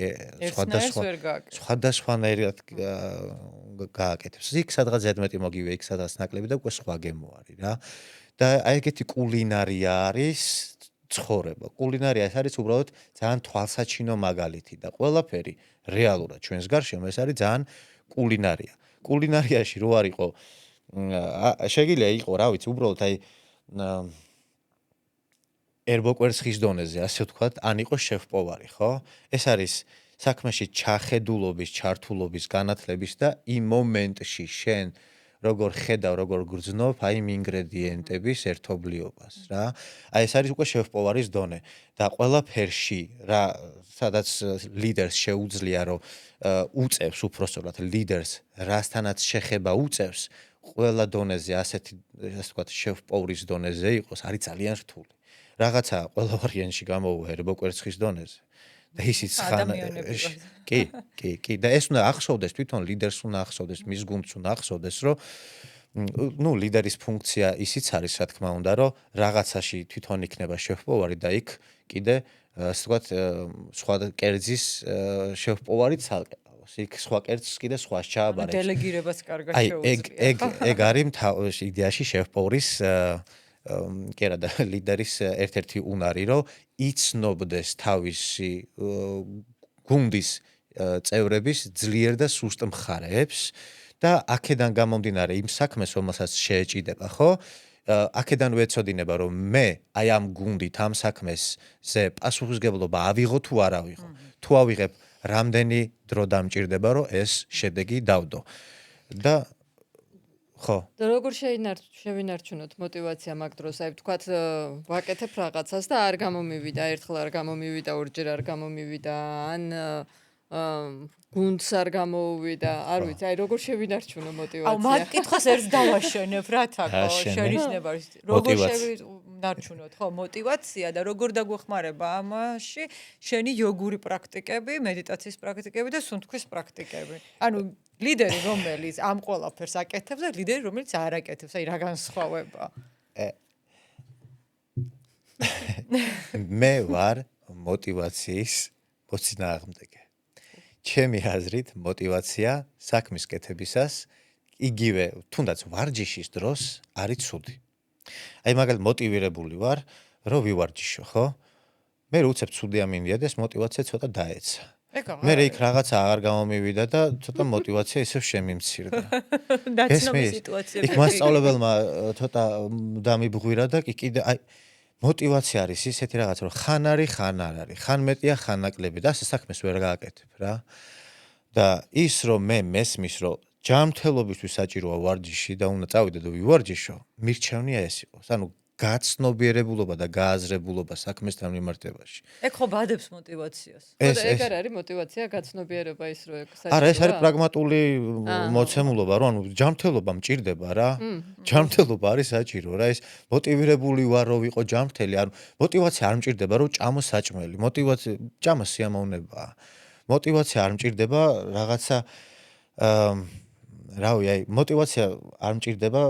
სხვადასხვანაირად გააკეთებს. იქ სადღაც ზედმეტი მოგივე, იქ სადღაც ნაკლები და უკვე სხვა გემო არის რა. და აი ეგეთი კულინარია არის ცხოვრება. კულინარია ეს არის უბრალოდ ძალიან თვალსაჩინო მაგალითი და ყველაფერი რეალურად ჩვენს გარშემო ეს არის ძალიან კულინარია. კულინარიაში რო არ იყო შეგიძლია იყო, რა ვიცი, უბრალოდ აი ერბოკვერცხის დონეზე, ასე ვთქვათ, ან იყო შეფ-პოვარი, ხო? ეს არის საქმეში ჩახედულობის, ჩართულობის, განათლების და იმ მომენტში შენ როგორ ხედავ, როგორ გრძნობ აი იმ ინგრედიენტების ერთობლიობას, რა. აი ეს არის უკვე შეფ-პოვარის დონე და ყველაფერში რა, სადაც ლიდერს შეუძლია რომ უწევს უпроსტად ლიდერს რასთანაც შეხება უწევს, ყველა დონეზე ასეთი, ასე ვთქვათ, შეფ-პოვრის დონეზე იყოს, არის ძალიან რთული. რაღაცა ყველა ვარიანტში გამოუვა ერბოკვერცხის დონეზე. და ისიც კი და ეს უნდა ახსოვდეს თვითონ ლიდერს უნდა ახსოვდეს მის გუნდს უნდა ახსოვდეს რომ ნუ ლიდერის ფუნქცია ისიც არის რა თქმა უნდა რომ რაღაცაში თვითონ იქნება შეფ-პოვარი და იქ კიდე ასე ვთქვათ სხვა კერძის შეფ-პოვარი ცალკე ყავს იქ სხვა კერძს კიდე სხვას ჩააბარებს დელეგირებას კარგად შეუძლია ეგ არის იდეაში შეფ-პოვრის კი არა და ლიდერის ერთ-ერთი უნარი რომ იცნობდეს თავისი გუნდის წევრების ძლიერ და სუსტ მხარეებს და აქედან გამომდინარე იმ საქმეს რომელსაც შეეჭიდება ხო აქედან ვეცოდინება რომ მე აი ამ გუნდით ამ საქმესზე პასუხისგებლობა ავიღო თუ არ ავიღო თუ ავიღებ რამდენი დრო დამჭირდება რომ ეს შედეგი დავდო და ხო და როგორ შევინარჩუნოთ მოტივაცია მაგ დროს აი ვთქვათ ვაკეთებ რაღაცას და არ გამომივიდა ერთხელ არ გამომივიდა ორჯერ არ გამომივიდა ან გუნდს არ გამოუვიდა არ ვიცი აი როგორ შევინარჩუნო მოტივაცია აუ მაგ კითხვას ერთს დავაშენებ რა თქო შენიშნება როგორ შევინარჩუნოთ ხო მოტივაცია და როგორ დაგვეხმარება ამაში შენი იოგური პრაქტიკები მედიტაციის პრაქტიკები და სუნთქვის პრაქტიკები ანუ ლიდერი რომელიც ამ ყველაფერს აკეთებს და ლიდერი რომელიც არ აკეთებს აი რა განსხვავება მე ვარ მოტივაციის მოწინააღმდეგე ჩემი აზრით მოტივაცია საქმის კეთებისას იგივე თუნდაც ვარჯიშის დროს არის ცუდი აი მაგალითად მოტივირებული ვარ რომ ვივარჯიშო ხო მე უცებ ცუდი ამინდია და ეს მოტივაცია ცოტა დაეცა მე იქ რაღაცა აღარ გამომივიდა და ცოტა მოტივაცია ისევ შემიმცირდა. დაცნობი სიტუაციები. იქ მასწავლებელმა ცოტა დამიბღვირა და კიდე აი მოტივაცია არის ისეთი რაღაც რომ ხან არის, ხან არ არის. ხან მეტია, ხან ნაკლები და ასე საქმეს ვერ გააკეთებ რა. და ის რომ მე მესმის რომ ჯანმრთელობისთვის საჭიროა ვარჯიში და უნდა წავიდე და ვივარჯიშო, მირჩევნია ეს იყოს. ანუ გაცნობიერებულობა და გააზრებულობა საქმესთან მიმართებაში. ეგ ხო ბადებს მოტივაციას. ეგ არ არის მოტივაცია, გაცნობიერება ის რომ ეგ საჭიროა. არა, ეს არის პრაგმატული მოცემულობა, რომ ანუ ჯანმრთელობა მჭირდება რა. ჯანმრთელობა არის საჭირო რა. ეს მოტივირებული ვარ რომ ვიყო ჯანმრთელი, ანუ მოტივაცია არ მჭირდება რომ ჭამო საჭმელი. მოტივაცია ჭამა სიამოვნებაა. მოტივაცია არ მჭირდება რაღაცა რავი, აი მოტივაცია არ მჭირდება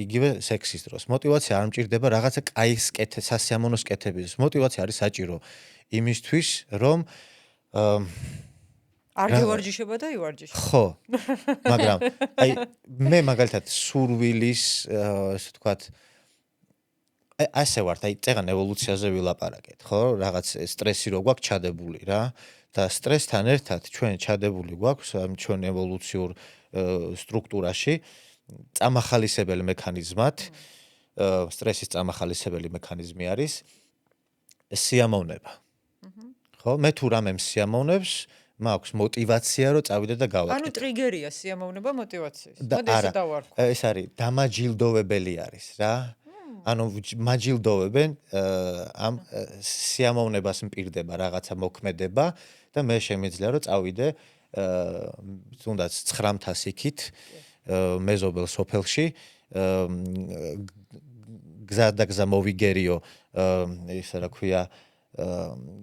იგივე სექსის დროს. მოტივაცია არ მჭირდება რაღაცა კაის სასიამოვნოს კეთების. მოტივაცია არის საჭირო იმისთვის, რომ არ გევარჯიშება და ივარჯიშო. ხო. მაგრამ აი მე მაგალითად სურვილის, ასე ვთქვათ, ასე ვართ, აი წეგან ევოლუციაზე ვილაპარაკეთ, ხო? რაღაც სტრესი რო გვაქვს ჩადებული რა და სტრესთან ერთად ჩვენ ჩადებული გვაქვს ამ ჩვენ ევოლუციურ სტრუქტურაში წამახალისებელი მექანიზმად სტრესის წამახალისებელი მექანიზმი არის სიამოვნება. ხო, მე თუ რამე მსიამოვნებს, მაქვს მოტივაცია რომ წავიდე და გავაკეთო. ანუ ტრიგერია სიამოვნება მოტივაციის. მოდი ესე დავარქვა. ეს არის დამაჯილდოვებელი არის რა. ანუ მაჯილდოვებენ ამ სიამოვნებას მპირდება რაღაცა მოქმედება და მე შემიძლია რომ წავიდე თუნდაც 900 იქით მეზობელ სოფელში გზა მოვიგერიო ისა რა ქვია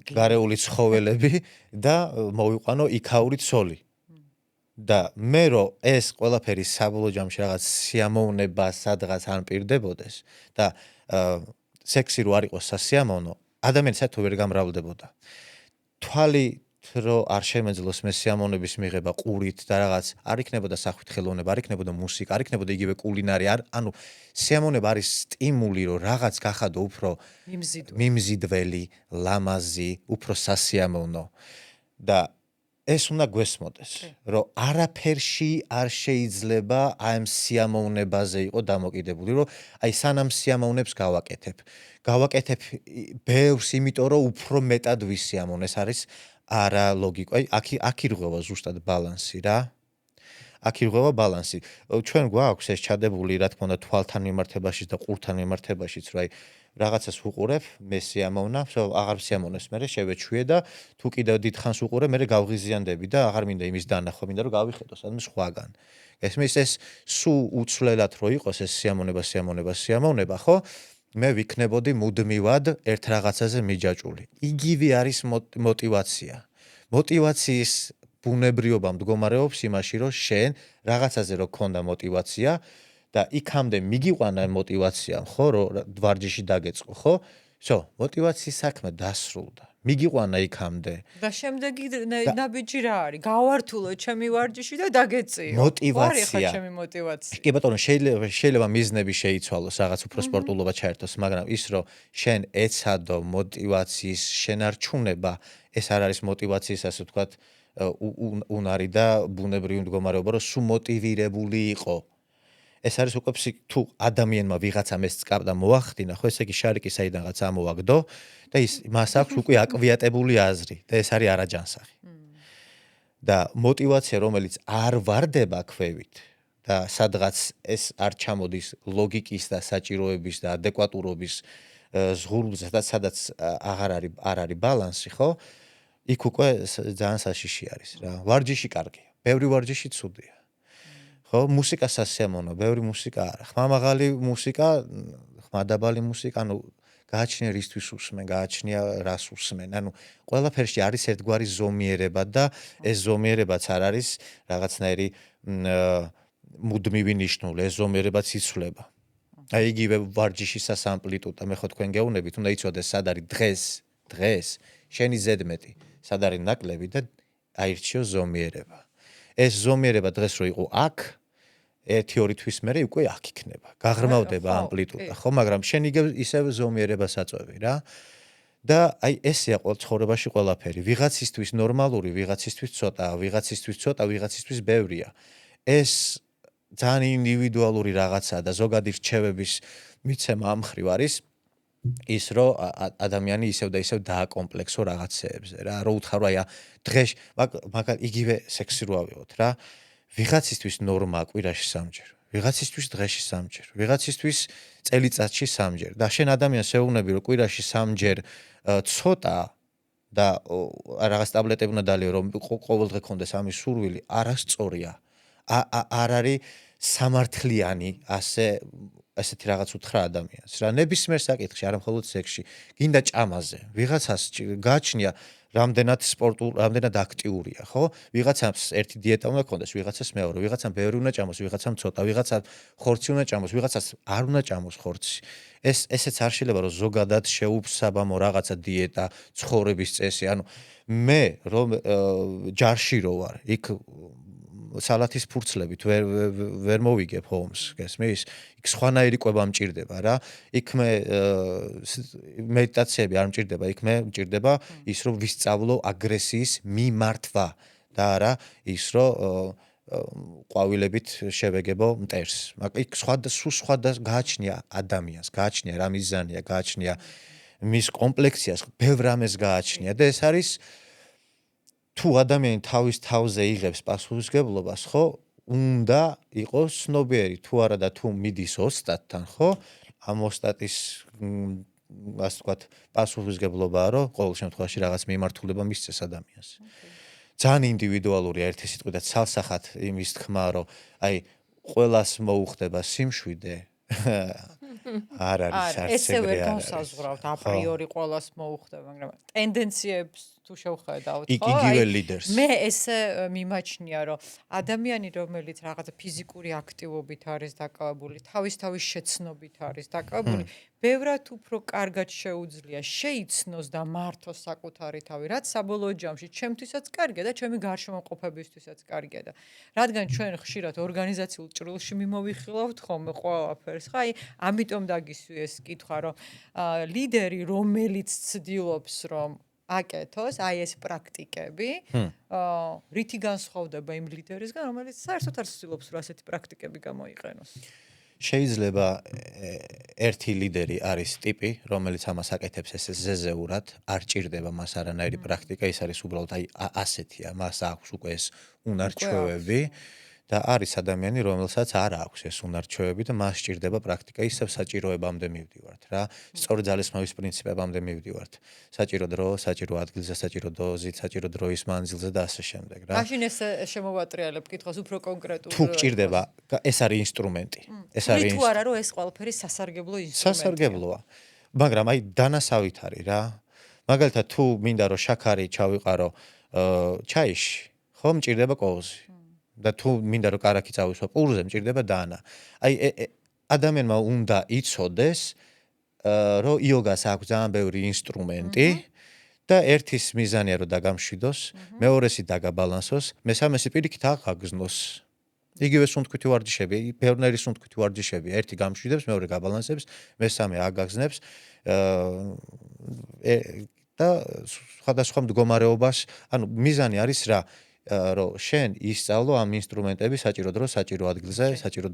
გარეული ცხოველები და მოვიყვანო იქაური ცოლი და მე რომ ეს ყველაფერი საბოლოო ჯამში რაღაც სიამოვნება სადღაც არ მპირდებოდეს და სექსი რო არ იყოს სასიამოვნო ადამიანი საერთოდ ვერ გამრავლდებოდა თვალი რომ არ შემეძლოს მე სიამოვნების მიღება ყურით და რაღაც არ იქნებოდა სახვით ხელოვნება, არ იქნებოდა მუსიკა, არ იქნებოდა იგივე კულინარი, ანუ სიამოვნება არის სტიმული, რომ რაღაც გახადო უფრო მიმზიდველი, ლამაზი, უფრო სასიამოვნო და ეს უნდა გვესმოდეს, რომ არაფერში არ შეიძლება აი ამ სიამოვნებაზე იყო დამოკიდებული, რომ აი სანამ სიამოვნებს გავაკეთებ ბევრს, იმიტომ რომ უფრო მეტად ვისიამოვნეს არის არა ლოგიკა. აქ ირღვევა ზუსტად ბალანსი რა. აქ ირღვევა ბალანსი. ჩვენ გვაქვს ეს ჩადებული, რა თქმა უნდა, თვალთან მიმართებაშიც და ყურთან მიმართებაშიც, რომ აი რაღაცას უყურებ, მე სიამოვნა, აღარ სიამოვნებს, მე შევეჩვიე და თუ კიდევ დიდხანს უყურებ, მე გავღიზიანდები და აღარ მინდა იმის დანახვა, მინდა რომ გავიხედო სადმე სხვაგან. ესმის ეს სულ უცვლელად რო იყოს ეს სიამოვნება, ხო? მე ვიქნებოდი მუდმივად ერთ რაღაცაზე მიჯაჭული. იგივე არის мотиваცია. мотиваციის ბუნებრიობა მდგომარეობს იმაში, რომ შენ რაღაცაზე რო გქონდა мотиваცია და იქამდე მიგიყვანა мотиваცია, ხო, რომ ვარჯიში დაგეწყო, ხო? всё, мотиваციის საქმე დასრულდა. მიგიყვანა იქამდე. და შემდეგი ნაბიჯი რა არის? გავართულო ჩემი ვარჯიში და დაგეწიო. мотиваცია. ჩემი мотиваცია. კი ბატონო, შეიძლება მიზნები შეიცვალოს, რაღაც უფრო სპორტულობა ჩაერთოს, მაგრამ ის რომ შენ ეცადო мотиваციის შენარჩუნება, ეს არ არის мотиваციის, ასე ვთქვათ, უნარი და ბუნებრივი მდგომარეობა, რომ სულ მოტივირებული იყო. ეს არის უკვე თუ ადამიანმა ვიღაცამ ეს წკაბდა მოახდინა, ხო, ესე იგი შარიკი საიდანღაც ამოვაგდო და ის მას აქვს უკვე აკვიატებული აზრი და ეს არის არაჯანსაღი. და мотиваცია, რომელიც არ ვარდება ქვევით და სადღაც ეს არ ჩამოდის ლოგიკის და საჭიროების და ადეკვატურობის ზღურბლზე, სადაც არ არის ბალანსი, ხო? იქ უკვე ძალიან საშიში არის რა. ვარჯიში კარგია, ბევრი ვარჯიში ცუდია. ხო, მუსიკა სასიამოვნო, ბევრი მუსიკა არა. ხმამაღალი მუსიკა, ხმადაბალი მუსიკა, ანუ გააჩნია რისთვის უსმენ, გააჩნია რას უსმენ. ანუ ყველაფერში არის ერთგვარი ზომიერება და ეს ზომიერებაც არ არის რაღაცნაირი მუდმივი ნიშნული, ეს ზომიერებაც იცვლება. აი იგივე ვარჯიშის ამპლიტუდა, მე ხო თქვენ გეუბნებით, უნდა იცოდეს სად არის დღეს შენი ზედმეტი, სად არის ნაკლები და აირჩიო ზომიერება. ეს ზომიერება დღეს რო იყო აქ 1-2 თვის მერე უკვე აქ იქნება. გაღრმავდება ამპლიტუდა, ხო, მაგრამ შენ ისევ ზომიერებას აწვევი რა. და აი ესეა ყოველ ცხოვრებაში ყველაფერი. ვიღაცისთვის ნორმალური, ვიღაცისთვის ცოტა, ვიღაცისთვის ბევრია. ეს ძალიან ინდივიდუალური რაღაცაა და ზოგადი რჩევების მიცემა ამ ხრივ არის ის რომ ადამიანი ისევ და ისევ დააკომპლექსო რაღაცეებზე რა. რო უთხარო აი დღეს მაგალითად იგივე სექსი რო ავიღოთ რა. ვიღაცისთვის ნორმაა კვირაში 3-ჯერ, ვიღაცისთვის დღეში 3-ჯერ, ვიღაცისთვის წელიწადში 3-ჯერ. და შენ ადამიანს ეუბნები რომ კვირაში 3-ჯერ ცოტა და რაღაც ტაბლეტები უნდა დალიო რომ ყოველდღე კონდეს ამის სურვილი, არასწორია. არ არის სამართლიანი ასეთი რაღაც უთხრა ადამიანს რა. ნებისმიერ საკითხში, არა მხოლოდ სექსში, გინდა ჭამაზე. ვიღაცას გააჩნია რამდენად რამდენად აქტიურია, ხო? ვიღაცას ერთი დიეტა უნდა ქონდეს, ვიღაცას მეორე, ვიღაცამ ბევრი უნდა ჭამოს, ვიღაცამ ცოტა, ვიღაცამ ხორცი უნდა ჭამოს, ვიღაცას არ უნდა ჭამოს ხორცი. ესეც არ შეიძლება რომ ზოგადად შეუფსაბამო რაღაცა დიეტა, ცხოვრების წესი, ანუ მე რომ ჯარში რო ვარ, იქ სალათის ფურცლებით ვერ მოვიგებ ჰომს, გესმის? იქ სხვანაირი კვება მჭირდება რა. იქ მე მედიტაციები არ მჭირდება, იქ მე მჭირდება ის რომ ვისწავლო აგრესიის მიმართვა და არა ის რომ ყვავილებით შევეგებო მტერს. იქ სხვა გააჩნია ადამიანს, გააჩნია რა მიზანია, გააჩნია მის კომპლექსიას, ბევრ რამეს გააჩნია და ეს არის თუ ადამიანი თავის თავზე იღებს პასუხისმგებლობას, ხო, უნდა იყოს ცნობიერი თუ არა და თუ მიდის ოსტატთან, ხო, ამ ოსტატის ასე ვთქვათ, პასუხისმგებლობაა, რომ ყოველ შემთხვევაში რაღაც მიმართულება მისცეს ადამიანს. ძალიან ინდივიდუალურია ერთი სიტყვით და ცალსახად იმის თქმა, რომ აი ყველას მოუხდება სიმშვიდე. არ არის არც ესე ვერ ეგრე არ არის. განსაზღვრავთ აპრიორი ყველას მოუხდება, მაგრამ ტენდენციებს თუ შევხედავთ, იქ იგივე ლიდერს. მე ესე მიმაჩნია, რომ ადამიანი, რომელიც რაღაცა ფიზიკური აქტივობით არის დაკავებული, თავის შეცნობით არის დაკავებული, ბევრად უფრო კარგად შეუძლია შეიცნოს და მართოს საკუთარი თავი, რაც საბოლოო ჯამში ჩემთვისაც კარგია და ჩემი გარშემოყოფებისთვისაც კარგია და რადგან ჩვენ ხშირად ორგანიზაციულ ჭრილში მიმოვიხილავთ ხოლმე ყველაფერს, ხა აი ამიტომ დაგისვი ეს კითხვა, რომ ლიდერი, რომელიც ცდილობს, რომ აკეთოს აი ეს პრაქტიკები, რითი განსხვავდება იმ ლიდერისგან, რომელიც საერთოდ არ ცდილობს, რომ ასეთი პრაქტიკები გამოიყენოს. შეიძლება ერთი ლიდერი არის ტიპი, რომელიც ამას აკეთებს ესე ზეზეურად, არ ჭირდება მას არანაირი პრაქტიკა, ის არის უბრალოდ აი ასეთია, მას აქვს უკვე ეს უნარ-ჩვევები და არის ადამიანი, რომელსაც არ აქვს ეს უნარ-ჩვევები და მას სჭირდება პრაქტიკა, ისევ საჭიროებამდე მივდივართ რა. სწორი ძალისხმევის პრინციპებამდე მივდივართ. საჭირო დრო, საჭირო ადგილზე, საჭირო დოზით, საჭირო დროის მანძილზე და ასე შემდეგ რა. მაშინ ეს შემოვატრიალებ კითხვას უფრო კონკრეტულად. თუ გჭირდება, ეს არის ინსტრუმენტი. ეს არის თუ არა რომ ეს ყველაფერი სასარგებლო ინსტრუმენტია. სასარგებლოა. მაგრამ აი დანასავით არის რა. მაგალითად თუ მინდა რომ შაქარი ჩავიყარო ჩაიში, ხო მჭირდება კოვზი. და თუ მინდა რომ კარაქი წავისვა პურზე, მჭირდება დანა. აი ადამიანმა უნდა იცოდეს, რომ იოგას აქვს ძალიან ბევრი ინსტრუმენტი და ერთის მიზანია რომ დაგამშვიდოს, მეორესი დაგაბალანსოს, მესამესი პირიქით აღაგზნოს. იგივე სუნთქვითი ვარჯიშები, ბევრნაირი სუნთქვითი ვარჯიშები, ერთი გამშვიდებს, მეორე გაბალანსებს, მესამე აგაგზნებს და სხვადასხვა მდგომარეობას, ანუ მიზანი არის რა, რომ შენ ისწავლო ამ ინსტრუმენტები საჭირო დროს, საჭირო ადგილზე, საჭირო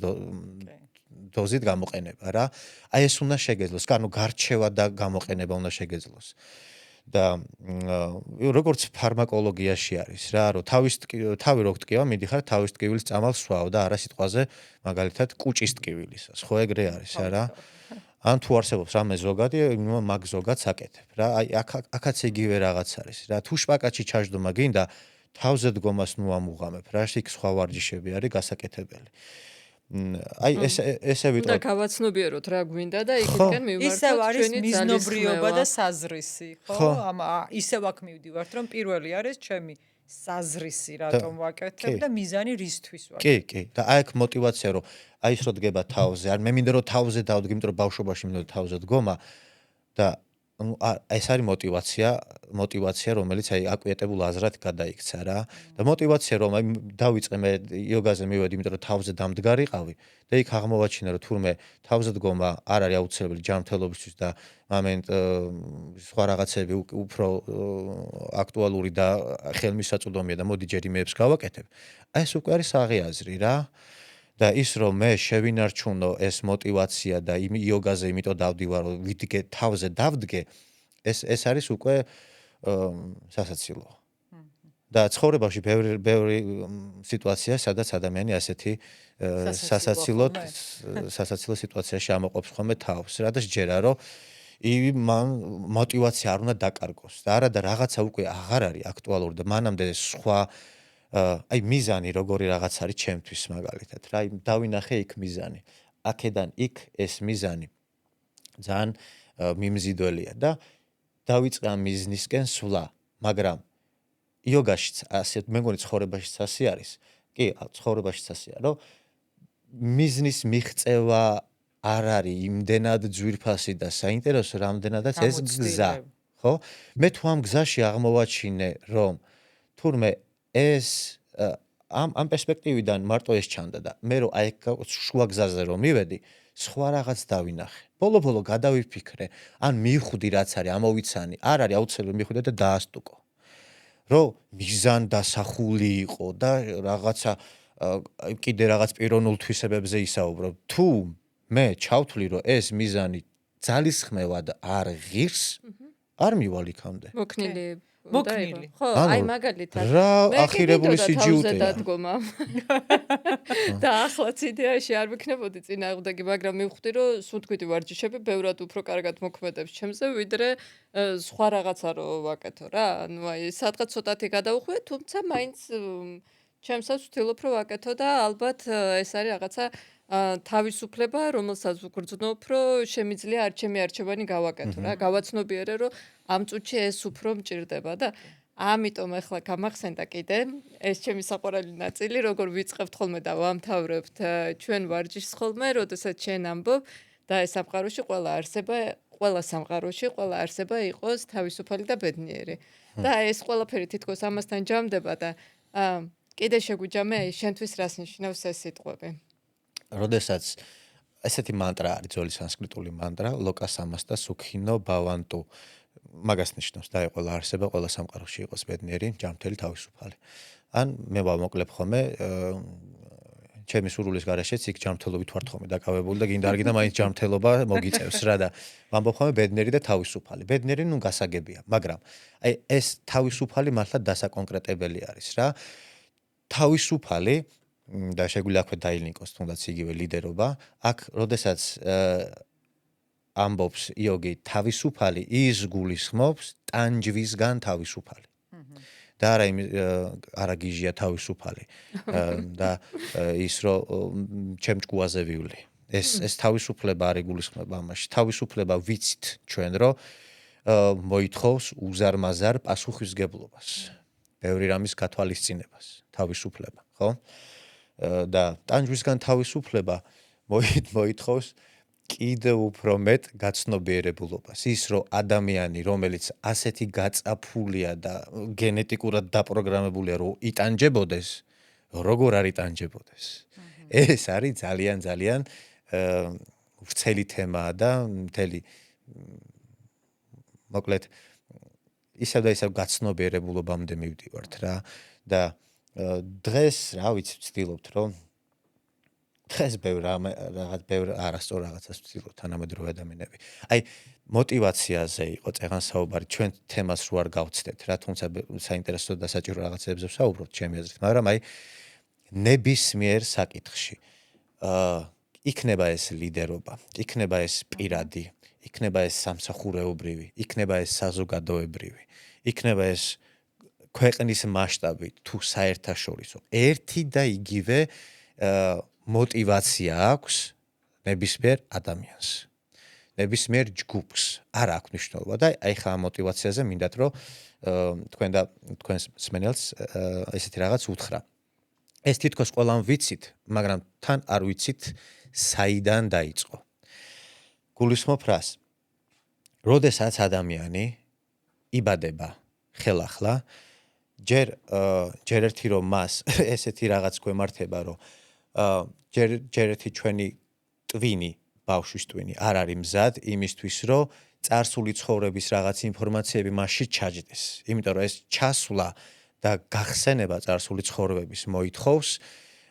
დოზით გამოყენება რა. აი ეს უნდა შეგეძლოს, ანუ გარჩევა და გამოყენება უნდა შეგეძლოს. და როგორც ფარმაკოლოგიაში არის რა, რომ თავი რო გტკივა, მიდიხარ თავის ტკივილის წამალს სვავ და არა სიტყვაზე, მაგალითად, კუჭის ტკივილისას. ხო ეგრე არის რა. ან თუ არსებობს რამე ზოგადი, მაგ ზოგადს აკეთებ რა. აი აქაც იგივე რაღაც არის რა. თუ შპაკატში ჩაждდომა გინდა თავზე დგომას ნუ ამუღამებ რა, იქ სხვა ვარჯიშები არის გასაკეთებელი. აი ესე ვიტყვი. და გავაცნობიეროთ რა გვინდა და იქიდან მივმართოთ ისევ არის ჩვენი მიზნობრიობა და ძალისხმევა. საზრისი, ხო? ისევ აქ მივდივართ, რომ პირველი არის ჩემი საზრისი, რატომ ვაკეთებ და მიზანი რისთვის ვაკეთებ. კი. და აი აქ мотиваცია რომ აი ის რო დგება თავზე, არ მე მინდა რომ თავზე დავდგე, იმიტომ რომ ბავშვობაში მინდა თავზე დგომა და ეს არის мотиваცია, რომელიც აი აკვიეტებულ აზრად გადაიქცა რა. და мотиваცია რომ აი დავიწყე მე იოგაზე მივედი, იმიტომ რომ თავზე დამდგარიყავი და იქ აღმოვაჩინე რომ თურმე თავზე დგომა არ არის აუცილებელი ჯანმრთელობისთვის და მომენტ სხვა რაღაცები უფრო აქტუალური და ხელმისაწვდომია და მოდი ჯერ იმებს გავაკეთებ. აი ეს უკვე არის აღიაზრი რა. და ის რომ მე შევინარჩუნო ეს мотиваცია და იმ იოგაზე იმიტომ დავდივარ რომ ვიდგე თავზე დავდგე ეს არის უკვე სასაცილო. და ცხოვრებაში ბევრი სიტუაცია სადაც ადამიანი ასეთი სასაცილო სიტუაციაში ამოყოფს ხოლმე თავს რა და შეჯერა რომ მან мотиваცია არ უნდა დაკარგოს და არა და რაღაცა უკვე აღარ არის აქტუალური და მანამდე სხვა აი მიზანი როგორი რაღაც არის ჩემთვის მაგალითად რა აი დავინახე იქ მიზანი აქედან იქ ეს მიზანი ძალიან მიმზიდველია და დავიწყე ამ მიზნისკენ სვლა მაგრამ იოგაშიც ასე მე მგონი ცხოვრებაშიც ასე არის კი ცხოვრებაშიც ასეა რომ მიზნის მიღწევა არ არის იმდენად ძვირფასი და საინტერესო რამდენადაც ეს გზა ხო მე თუ ამ გზაში აღმოვაჩინე რომ თურმე ეს ამ პერსპექტივიდან მარტო ეს ჩანდა და მე რომ აი შუა გზაზე რომ მივედი სხვა რაღაც დავინახე ბოლო გადავიფიქრე ან მივხვდი რაც არის ამოვიცანი არ არის აუცილებელი მივხვდე და დაასტუკო რომ მიზან დასახული იყო და რაღაცა კიდე რაღაც პიროვნულ თვისებებზე ისაუბრო თუ მე ჩავთვლი რომ ეს მიზანი ძალისხმევად არ ღირს არ მივალ იქამდე მოქნილი მოკნილი. ხო, ანუ, აი მაგალითად. რა მე ახირებული კიდევ სიჯიუტეა. დადგომა. და ახლაც იდეაში არ ვიქნებოდი წინააღმდეგი, მაგრამ მივხვდი, რომ სუნთქვიტი ვარჯიშები ბევრად უფრო კარგად მოქმედებს ჩემზე, ვიდრე სხვა რაღაცა რო ვაკეთო რა. ანუ აი სადღაც ცოტათი გადავხვე, თუმცა მაინც ჩემსაც ვთვლობ, რომ ვაკეთო და ალბათ ეს არის რაღაცა თავისუფლება, რომელსაც ვგრძნობ, რომ შემიძლია არჩემი არჩევანი გავაკეთო რა. გავაცნობიერე, რომ ამ წუთში ეს უფრო მჭირდება და ამიტომ ახლა გამახსენდა კიდე ეს ჩემი საყვარელი ნაწილი, როგორ ვიწყებთ ხოლმე და ვამთავრებთ ჩვენ ვარჯიშს ხოლმე, როდესაც შენ ამბობ და ეს სამყაროში ყველა სამყაროში ყველა არსება იყოს თავისუფალი და ბედნიერი. და ეს ყველაფერი თითქოს ამასთან ჯამდება და კიდე შეგვიჯამე შენთვის რას ნიშნავს ეს სიტყვები. როდესაც ესეთი მანტრა არის, ძველი სანსკრიტული მანტრა, ლოკა სამასტა სუქინო ბავანტუ. მაგას ნიშნავს და ყველა არსება, ყველა სამყაროში იყოს ბედნიერი, ჯანმრთელი, თავისუფალი. ან მე ვამოკლებ ხოლმე ჩემი სურვილის გარეშეც იქ ჯანმრთელობით ვარ ხოლმე დაკავებული და გინდა არ გინდა მაინც ჯანმრთელობა მოგიწევს რა და ვამბობ ხოლმე ბედნიერი და თავისუფალი. ბედნიერი ნუ გასაგებია, მაგრამ აი ეს თავისუფალი მართლა დასაკონკრეტებელი არის რა. თავისუფალი და შეგვიძლია აქვე დაილინკოს თუნდაც იგივე ლიდერობა, აქ როდესაც ამბობს იოგი თავისუფალი, ის გულისხმობს ტანჯვისგან თავისუფალი. და არა გიჟია თავისუფალი და ის რომ ჩემ ჭკუაზე ვივლი. ეს თავისუფლება არ იგულისხმება ამაში. თავისუფლება ვიცით ჩვენ რომ მოითხოვს უზარმაზარ პასუხისგებლობას. ბევრი რამის გათვალისწინებას, თავისუფლება, ხო? და ტანჯვისგან თავისუფლება მოითხოვს კიდევ უფრო მეტ გაცნობიერებულობას. ის რომ ადამიანი, რომელიც ასეთი გაწაფულია და გენეტიკურად დაპროგრამებულია, რომ იტანჯებოდეს, როგორ არ იტანჯებოდეს. ეს არის ძალიან ძალიან ვრცელი თემაა და მთელი მოკლედ ისევ და ისევ გაცნობიერებულობამდე მივდივართ რა და დღეს რა ვიცი ვცდილობთ რომ დღეს ბევრ არასწორ რაღაცას ვცდილობთ თანამედროვე ადამიანები. აი мотивациაზე იყო წეგან საუბარი, ჩვენ თემას რო არ გავცდეთ რა, თუმცა საინტერესო და საჭირო რაღაცებზე ვსაუბრობთ ჩემი აზრით, მაგრამ აი ნებისმიერ საკითხში იქნება ეს ლიდერობა, იქნება ეს პირადი, იქნება ეს სამსახურეობრივი, იქნება ეს საზოგადოებრივი, იქნება ეს ქვეყნის მასშტაბით თუ საერთაშორისო. ერთი და იგივე мотивация აქვს ნებისმიერ ადამიანს. ნებისმიერ ჯგუფს არ აქვს მნიშვნელობა და აი ხა ამ мотивациაზე მინდათ რომ თქვენ და თქვენს მსმენელს ესეთი რაღაც უთხრა. ეს თითქოს ყველამ ვიცით, მაგრამ თან არ ვიცით საიდან დაიწყო. გულისხმობ რას? როდესაც ადამიანი იბადება ხელახლა, ჯერ ერთი რომ მას ესეთი რაღაც გვემართება, რომ ჯერ ერთი ჩვენი ტვინი, ბავშვის ტვინი არ არის მზად იმისთვის, რომ წარსული ცხოვრების რაღაც ინფორმაციები მასში ჩაჯდეს. იმიტომ რომ ეს ჩასვლა და გახსენება წარსული ცხოვრების მოითხოვს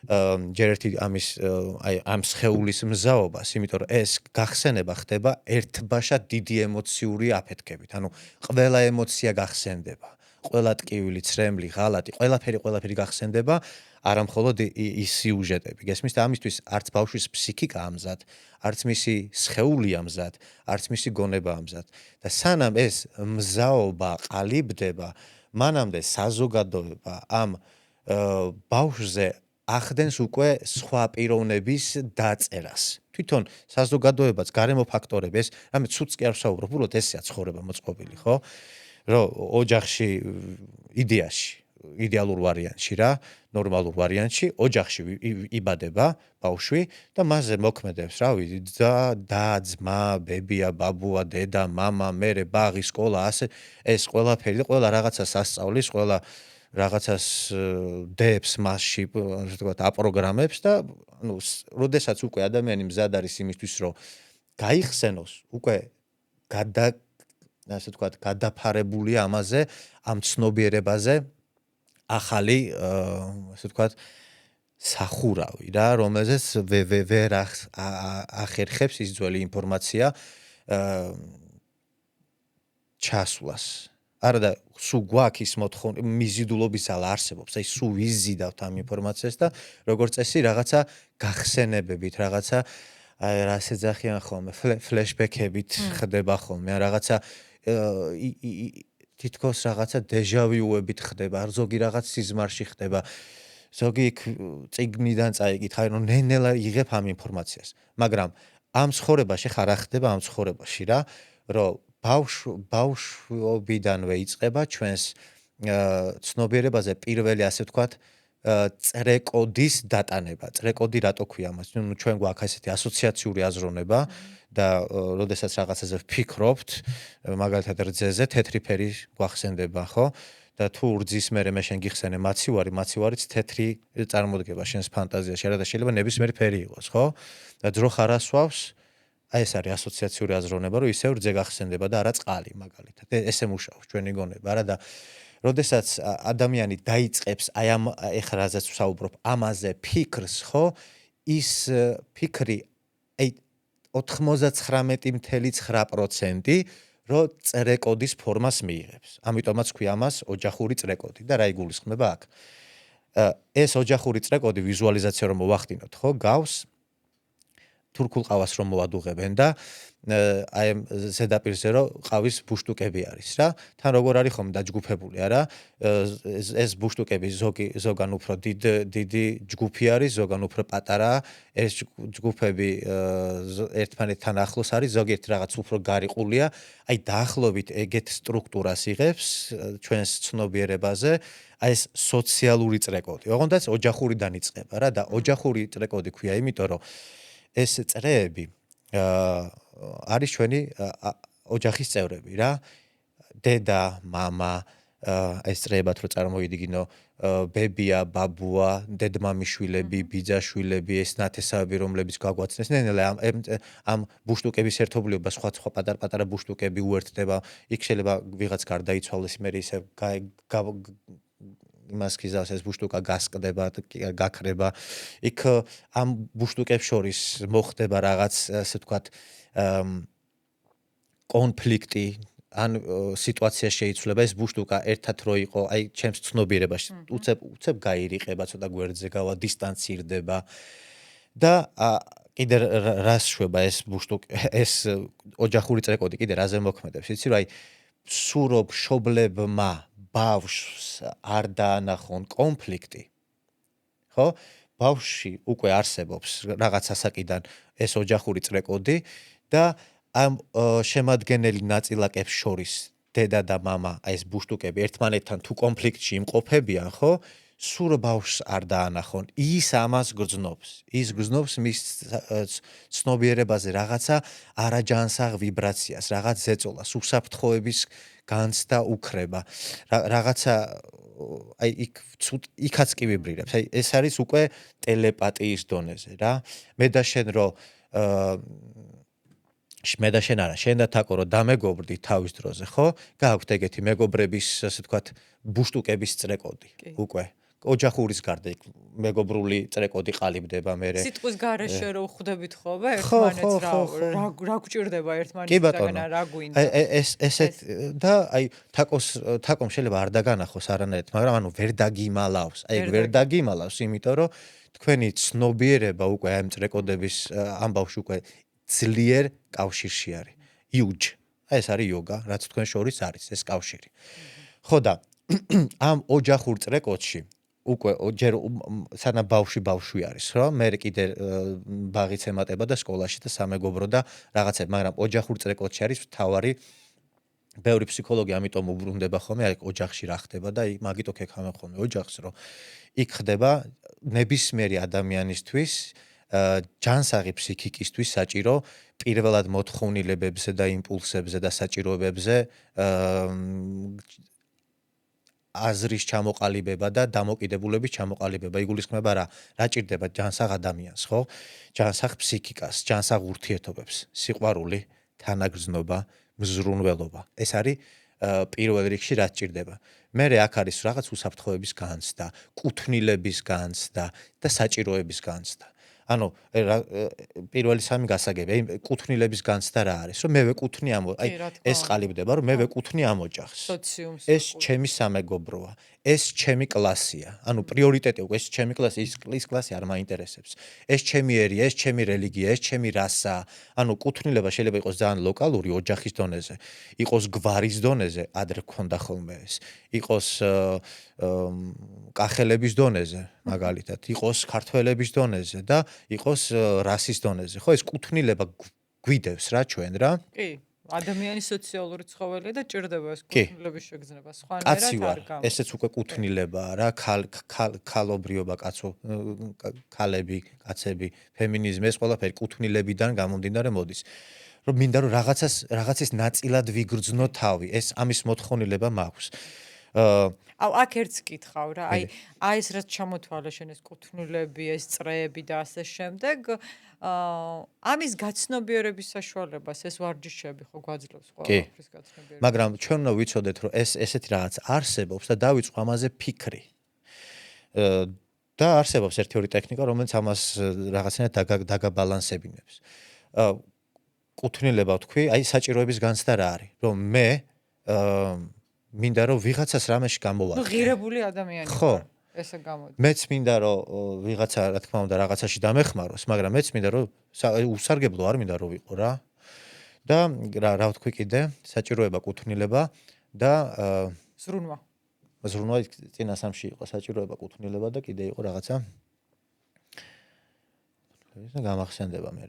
ჯერ ერთი ამ სხეულის მზაობას, იმიტომ რომ ეს გახსენება ხდება ერთბაშად დიდი ემოციური აფეთქებით. ანუ ყველა ემოცია გახსენდება, ყველა ტკივილი, ცრემლი, ღალატი, ყველაფერი გახსენდება, არა მხოლოდ ის სიუჟეტები. გესმის და ამისთვის არც ბავშვის ფსიქიკა ამზად, არც მისი სხეული ამზად, არც მისი გონება ამზად. და სანამ ეს მზაობა ყალიბდება, მანამდე საზოგადოება ამ ბავშვზე ახდენს უკვე სხვა პიროვნების დაწერას. თვითონ საზოგადოებაც, გარემო ფაქტორები, ეს რამე ცუდს კი არ ვსაუბრობ, უბრალოდ ესეა ცხოვრება მოწყობილი, ხო? რომ ოჯახში იდეაში, იდეალურ ვარიანტში რა, ნორმალურ ვარიანტში, ოჯახში იბადება ბავშვი და მასზე მოქმედებს, რავი, და, ძმა, ბებია, ბაბუა, დედა, მამა, მერე, ბაღი, სკოლა, ასე ეს ყველაფერი და ყველა რაღაცას ასწავლის, ყველა რაღაცას დებს მასში, ასე ვთქვათ, აპროგრამებს და ანუ, როდესაც უკვე ადამიანი მზად არის იმისთვის, რომ გაიხსენოს, უკვე ასე ვთქვათ, გადაფარებულია ამაზე, ამ ცნობიერებაზე ახალი, ასე ვთქვათ, სახურავი რა, რომელზეც ვერ ახერხებს ის ძველი ინფორმაცია ჩასვლას. არა და სულ გვაქვს ის მოთხოვნა მიზიდულობის ძალა არსებობს, აი სულ ვიზიდავთ ამ ინფორმაციას და როგორც წესი რაღაცა გახსენებებით, რაღაცა აი რას ეძახიან ხოლმე ფლეშბექებით ხდება ხოლმე, რაღაცა თითქოს რაღაცა დეჟავიუებით ხდება, ზოგი რაღაც სიზმარში ხდება. ზოგი იქ წიგნიდან წაიკითხა, რომ ნენელა იღებ ამ ინფორმაციას. მაგრამ ამ ცხოვრებაში ხარ ახდება ამ ცხოვრებაში რა, რომ ბავშვობიდანვე იწყება ჩვენს ცნობიერებაზე პირველი ასე ვთქვათ წრეკოდის დატანება. წრეკოდი რატო ქვია მას? ნუ ჩვენ გვაქვს ესეთი ასოციაციური აზროვნება და როდესაც რაღაცაზე ვფიქრობთ, მაგალითად რძეზე თეთრი ფერი გვახსენდება, ხო? და თუ რძის მერე მე შენ გიხსენე მაცივარიც თეთრი წარმოდგება შენს ფანტაზიაში, არა და შეიძლება ნებისმიერი ფერი იყოს, ხო? და ძრო ხარ ასვავს, აი ეს არის ასოციაციური აზროვნება, რომ ისევ რძე გახსენდება და არა წყალი, მაგალითად. ესე მუშაობს ჩვენი გონება, არა და როდესაც ადამიანი დაიწყებს აი ამ ეხლა რაზეც ვსაუბრობ, ამაზე ფიქრს, ხო? ის ფიქრი აი 99.9% რომ წრეკოდის ფორმას მიიღებს. ამიტომაც ქვია ამას ოჯახური წრეკოდი და რა იგულისხმება აქ. ეს ოჯახური წრეკოდი ვიზუალიზაცია რომ მოვახდინოთ, ხო, გავს თურქულ ყავას რომ მოვადუღებენ და აი ამ ზედაპირზე რომ ყავის ბუშტუკები არის რა. თან როგორ არის ხომ დაჯგუფებული არა? ეს ბუშტუკები ზოგან უფრო დიდი ჯგუფი არის, ზოგან უფრო პატარაა. ეს ჯგუფები ერთმანეთთან ახლოს არის, ზოგიერთი რაღაც უფრო გარიყულია. აი დაახლოებით ეგეთ სტრუქტურას იღებს ჩვენს ცნობიერებაზე. აი ეს სოციალური წრეკოდი. ოღონდ ოჯახურიდან იწყება რა და ოჯახური წრეკოდი ქვია, იმიტომ რომ ეს წრეები არის ჩვენი ოჯახის წევრები რა. დედა, მამა, ეს წრეებად რო წარმოვიდგინო, ბებია, ბაბუა, დედმამიშვილები, ბიძაშვილები, ეს ნათესავები, რომლებიც გაგვაცნეს, ნენელა ამ ბუშტუკების ერთობლიობა სხვა პატარ-პატარა ბუშტუკები უერთდება. იქ შეიძლება ვიღაც გარდაიცვალოს, მე ისე იმას გიზავს ეს ბუშტუკა გასკდება, გაქრება. იქ ამ ბუშტუკებს შორის მოხდება რაღაც, ასე ვთქვათ, კონფლიქტი, ან სიტუაცია შეიცვლება, ეს ბუშტუკა ერთად რო იყო, აი ჩემს ცნობიერებაში უცებ გაირიყება, ცოტა გვერდზე გავა, დისტანცირდება და კიდე რას შვება ეს ბუშტუკი, ეს ოჯახური წრეკოდი კიდე რაზე მოქმედებს, იცი რომ აი სურო მშობლებმა ბავშვს არ დაანახონ კონფლიქტი, ხო? ბავშვში უკვე არსებობს რაღაც ასაკიდან ეს ოჯახური წრეკოდი და ამ შემადგენელი ნაწილაკებს შორის დედა და მამა, აი ეს ბუშტუკები ერთმანეთთან თუ კონფლიქტში იმყოფებიან, ხო? სულ ბავშვს არ დაანახონ. ის ამას გრძნობს. ის გრძნობს მის ცნობიერებაზე რაღაცა არაჯანსაღ ვიბრაციას, რაღაც ზეწოლას, უსაფრთხოების განცდა უქრება. რაღაცა აი იქაც კი ვიბრირებს. აი ეს არის უკვე ტელეპათიის დონეზე რა. მე და შენ რო მე და შენ არა, შენ და თაკო რო დამეგობრდით თავის დროზე, ხო? გააქვთ ეგეთი მეგობრების, ასე ვთქვათ, ბუშტუკების წრეკოდი უკვე. ოჯახურის გარდა იქ მეგობრული წრეკოდი ყალიბდება მერე. სიტყვის გარეშე რო ხვდებით ხოლმე ერთმანეთს რა გვჭირდება ერთმანეთისგან რა გვინდა. ესეთ და აი თაკომ შეიძლება არ დაგანახოს არანაირად, მაგრამ ანუ ვერ დაგიმალავს. აი ვერ დაგიმალავს, იმიტომ რომ თქვენი ცნობიერება უკვე აი ამ წრეკოდების ამბავში უკვე ძლიერ კავშირში არის. Huge. აი ეს არის იოგა, რაც თქვენ შორის არის ეს კავშირი. ხო და ამ ოჯახურ წრეკოდში უკვე ჯერ სანამ ბავშვი არის, რა, მე კიდე ბაღიც ემატება და სკოლაში და სამეგობრო და რაღაცები, მაგრამ ოჯახურ წრეკოდში არის მთავარი ბევრი ფსიქოლოგი ამიტომ უბრუნდება ხოლმე, აი ოჯახში რა ხდება და მაგით ოკექάμε ხოლმე ოჯახს, რომ იქ ხდება ნებისმიერი ადამიანისთვის ჯანსაღი ფსიქიკისთვის საჭირო პირველად მოთხოვნილებებზე და იმპულსებზე და საჭიროებებზე აზრის ჩამოყალიბება და დამოკიდებულების ჩამოყალიბება. იგულისხმება რა ჭირდება ჯანსაღ ადამიანს, ხო? ჯანსაღ ფსიქიკას, ჯანსაღ ურთიერთობებს, სიყვარული, თანაგრძნობა, მზრუნველობა. ეს არის პირველ რიგში რაც ჭირდება. მერე აქ არის რაღაც უსაფრთხოების განცდა, კუთვნილების განცდა და საჭიროების განცდა. ანუ პირველი სამი გასაგები, აი კუთვნილების განცდა რა არის, რომ მე ვეკუთვნი აი ეს ყალიბდება, რომ მე ვეკუთვნი ამ ოჯახს. სოციუმს. ეს ჩემი სამეგობროა, ეს ჩემი კლასია. ანუ პრიორიტეტი უკვე ეს ჩემი კლასი, ის კლასი არ მაინტერესებს. ეს ჩემი ერი, ეს ჩემი რელიგია, ეს ჩემი რასა. ანუ კუთვნილება შეიძლება იყოს ძალიან ლოკალური ოჯახის დონეზე, იყოს გვარის დონეზე, ადრე გქონდა ხოლმე ეს. იყოს კახელების დონეზე, მაგალითად, იყოს ქართველების დონეზე და იყოს რასის დონეზე. ხო, ეს კუთვნილება გვიდევს რა ჩვენ რა. კი, ადამიანის სოციალური ცხოველია და ჭირდება ეს კუთვნილების შეგრძნება. კაცი ვარ, ესეც უკვე კუთვნილებაა რა, ქალობრიობა, ქალები, კაცები, ფემინიზმი, ეს ყველაფერი კუთვნილებიდან გამომდინარე მოდის. რომ მინდა რომ რაღაცის ნაწილად ვიგრძნო თავი, ეს ამის მოთხოვნილება მაქვს. აქ ერთს კითხავ რა, აი ეს რაც ჩამოთვალე შენ ეს კუთვნილები, ეს წრეები და ასე შემდეგ, ამის გაცნობიერების საშუალებას ეს ვარჯიშები ხო გვაძლევს ყველაფრის გაცნობიერებას. მაგრამ ჩვენ უნდა ვიცოდეთ, რომ ესეთი რაღაც არსებობს და დავიწყო ამაზე ფიქრი. და არსებობს ერთ-ორი ტექნიკა, რომელიც ამას რაღაცნაირად დაგაბალანსებინებს. კუთვნილება ვთქვი, აი საჭიროების განცდა რა არის, რომ მე მინდა რომ ვიღაცას რამეში გამოვაკეთო. ღირებული ადამიანი ვარ, ესე გამოდის. მეც მინდა რომ ვიღაცა რა თქმა უნდა რაღაცაში დამეხმაროს, მაგრამ მეც მინდა რომ უსარგებლო არ მინდა რომ ვიყო რა. და რა ვთქვი კიდე, საჭიროება, კუთვნილება და ზრუნვა. ზრუნვა წინა სამში იყო საჭიროება, კუთვნილება და კიდე იყო რაღაცა. ეს გამახსენდება მე.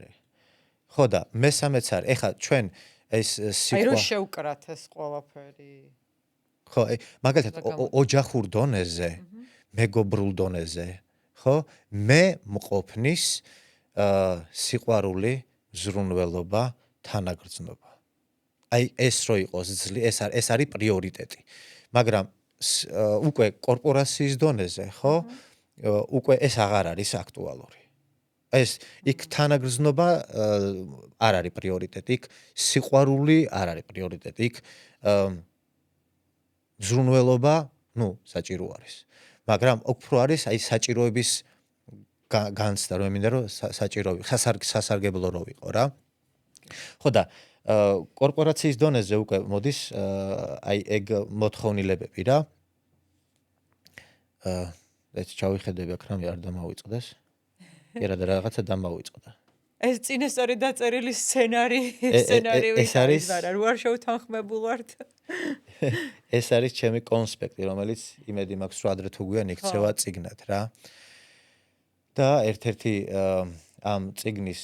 ხო და მესამეც არის, ეხლა ჩვენ ეს სიტყვა აი რომ შევკრათ ეს ყველაფერი. ხო, მაგალითად ოჯახურ დონეზე, მეგობრულ დონეზე, ხო? მე მყოფნის სიყვარული, ზრუნველობა, თანაგრძნობა. აი ეს რო იყოს ეს არის პრიორიტეტი. მაგრამ უკვე კორპორაციის დონეზე, ხო? უკვე ეს აღარ არის აქტუალური. ეს იქ თანაგრძნობა არ არის პრიორიტეტი, იქ სიყვარული არ არის პრიორიტეტი, იქ ზრუნველობა, საჭირო არის. მაგრამ უფრო არის აი საჭიროების განცდა, რომ მინდა რომ საჭიროები, სასარგებლო რო ვიყო რა. ხო და კორპორაციის დონეზე უკვე მოდის აი ეგ მოთხოვნილებები რა. ეს ჩავიხედები აქ რამე არ დამავიწყდეს. კი რა და რაღაცა დამავიწყდა. ეს წინასწარი დაწერილი სცენარივი ეს არის არა, რო არ შევთანხმებულ ვართ. ეს არის ჩემი კონსპექტი, რომელიც იმედი მაქვს, რომ ადრე თუ გვიან იქცევა წიგნად რა. და ერთ-ერთი ამ წიგნის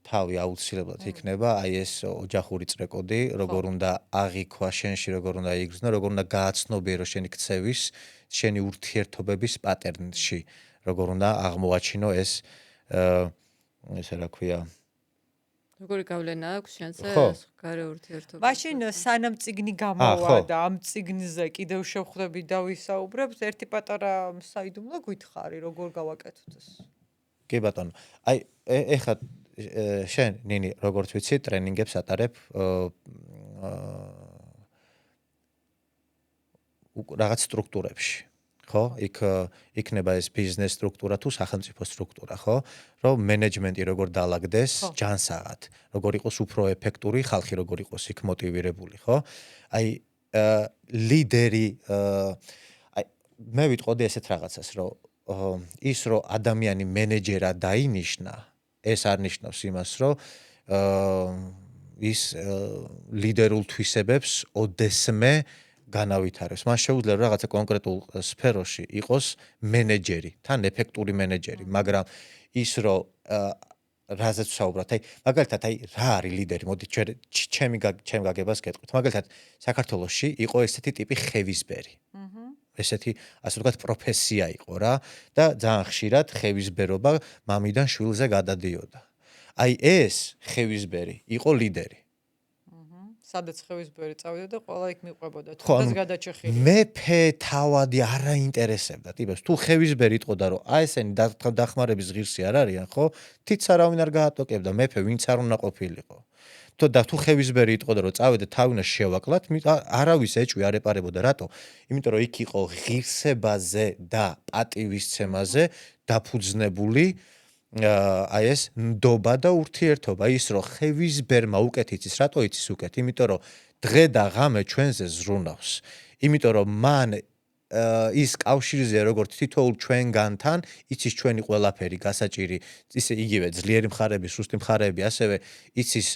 თავი აუცილებლად იქნება აი ეს ოჯახური წრეკოდი, როგორ უნდა აღიქვა შენში, როგორ უნდა იგრძნო, როგორ უნდა გააცნობიერო შენი ქცევის, შენი ურთიერთობების პატერნში, როგორ უნდა აღმოაჩინო ეს ესე რა ქვია. როგორი გავლენა აქვს შენზე გარე ურთიერთობაზე? მაშინ სანამ წიგნი გამოვა და ამ წიგნზე კიდევ შევხვდები და ვისაუბრებთ, ერთი პატარა საიდუმლო გითხარი, როგორ გავაკეთოთ ეს? კი ბატონო. აი ეხლა შენ ნინი როგორც ვიცი ტრენინგებს ატარებ რაღაც სტრუქტურებში. ხო? იქ იქნება ეს ბიზნეს სტრუქტურა თუ სახელმწიფო სტრუქტურა, ხო? რომ მენეჯმენტი როგორ დაალაგდეს ჯანსაღად, როგორ იყოს უფრო ეფექტური, ხალხი როგორ იყოს იქ მოტივირებული, ხო? აი ლიდერი აი მე ვიტყოდი ესეთ რაღაცას, რომ ის რომ ადამიანი მენეჯერად დაინიშნა, ეს არ ნიშნავს იმას, რომ ის ლიდერულ თვისებებს ოდესმე განავითარებს. მას შეუძლია რაღაცა კონკრეტულ სფეროში იყოს მენეჯერი, თან ეფექტური მენეჯერი, მაგრამ ის რომ რაზეც ვსაუბრობთ, აი მაგალითად აი რა არის ლიდერი? მოდი ჩემ გაგებას გეტყვით. მაგალითად საქართველოში იყო ესეთი ტიპი ხევისბერი. ესეთი ასე ვთქვათ პროფესია იყო რა და ძალიან ხშირად ხევისბერობა მამიდან შვილზე გადადიოდა. აი ეს ხევისბერი იყო ლიდერი. სადაც ხევისბერი წავიდა და ყველა იქ მიყვებოდა, თუნდაც გადაჭეხილი. მეფე თავადი არ აინტერესებდა ტიპებს. თუ ხევისბერი იტყოდა რომ აი ესენი დახმარების ღირსი არ არიან, ხო? თიც არავინ არ გაატოკებდა, მეფე ვინც არ უნდა ყოფილიყო. თუ ხევისბერი იტყოდა რომ წავიდე თავი უნდა შევაკლათ, არავის ეჭვი არ ეპარებოდა, რატო? იმიტომ რომ იქ იყო ღირსებაზე და პატივისცემაზე დაფუძნებული აი ეს ნდობა და ურთიერთობა, ის რომ ხევისბერმა უკეთ იცის, რატო იცის უკეთ? იმიტომ რომ დღე და ღამე ჩვენზე ზრუნავს. იმიტომ რომ მან ის კავშირზე როგორც თითოეულ ჩვენგანთან იცის ჩვენი ყველაფერი გასაჭირი, ისე იგივე ძლიერი მხარეები, სუსტი მხარეები, ასევე იცის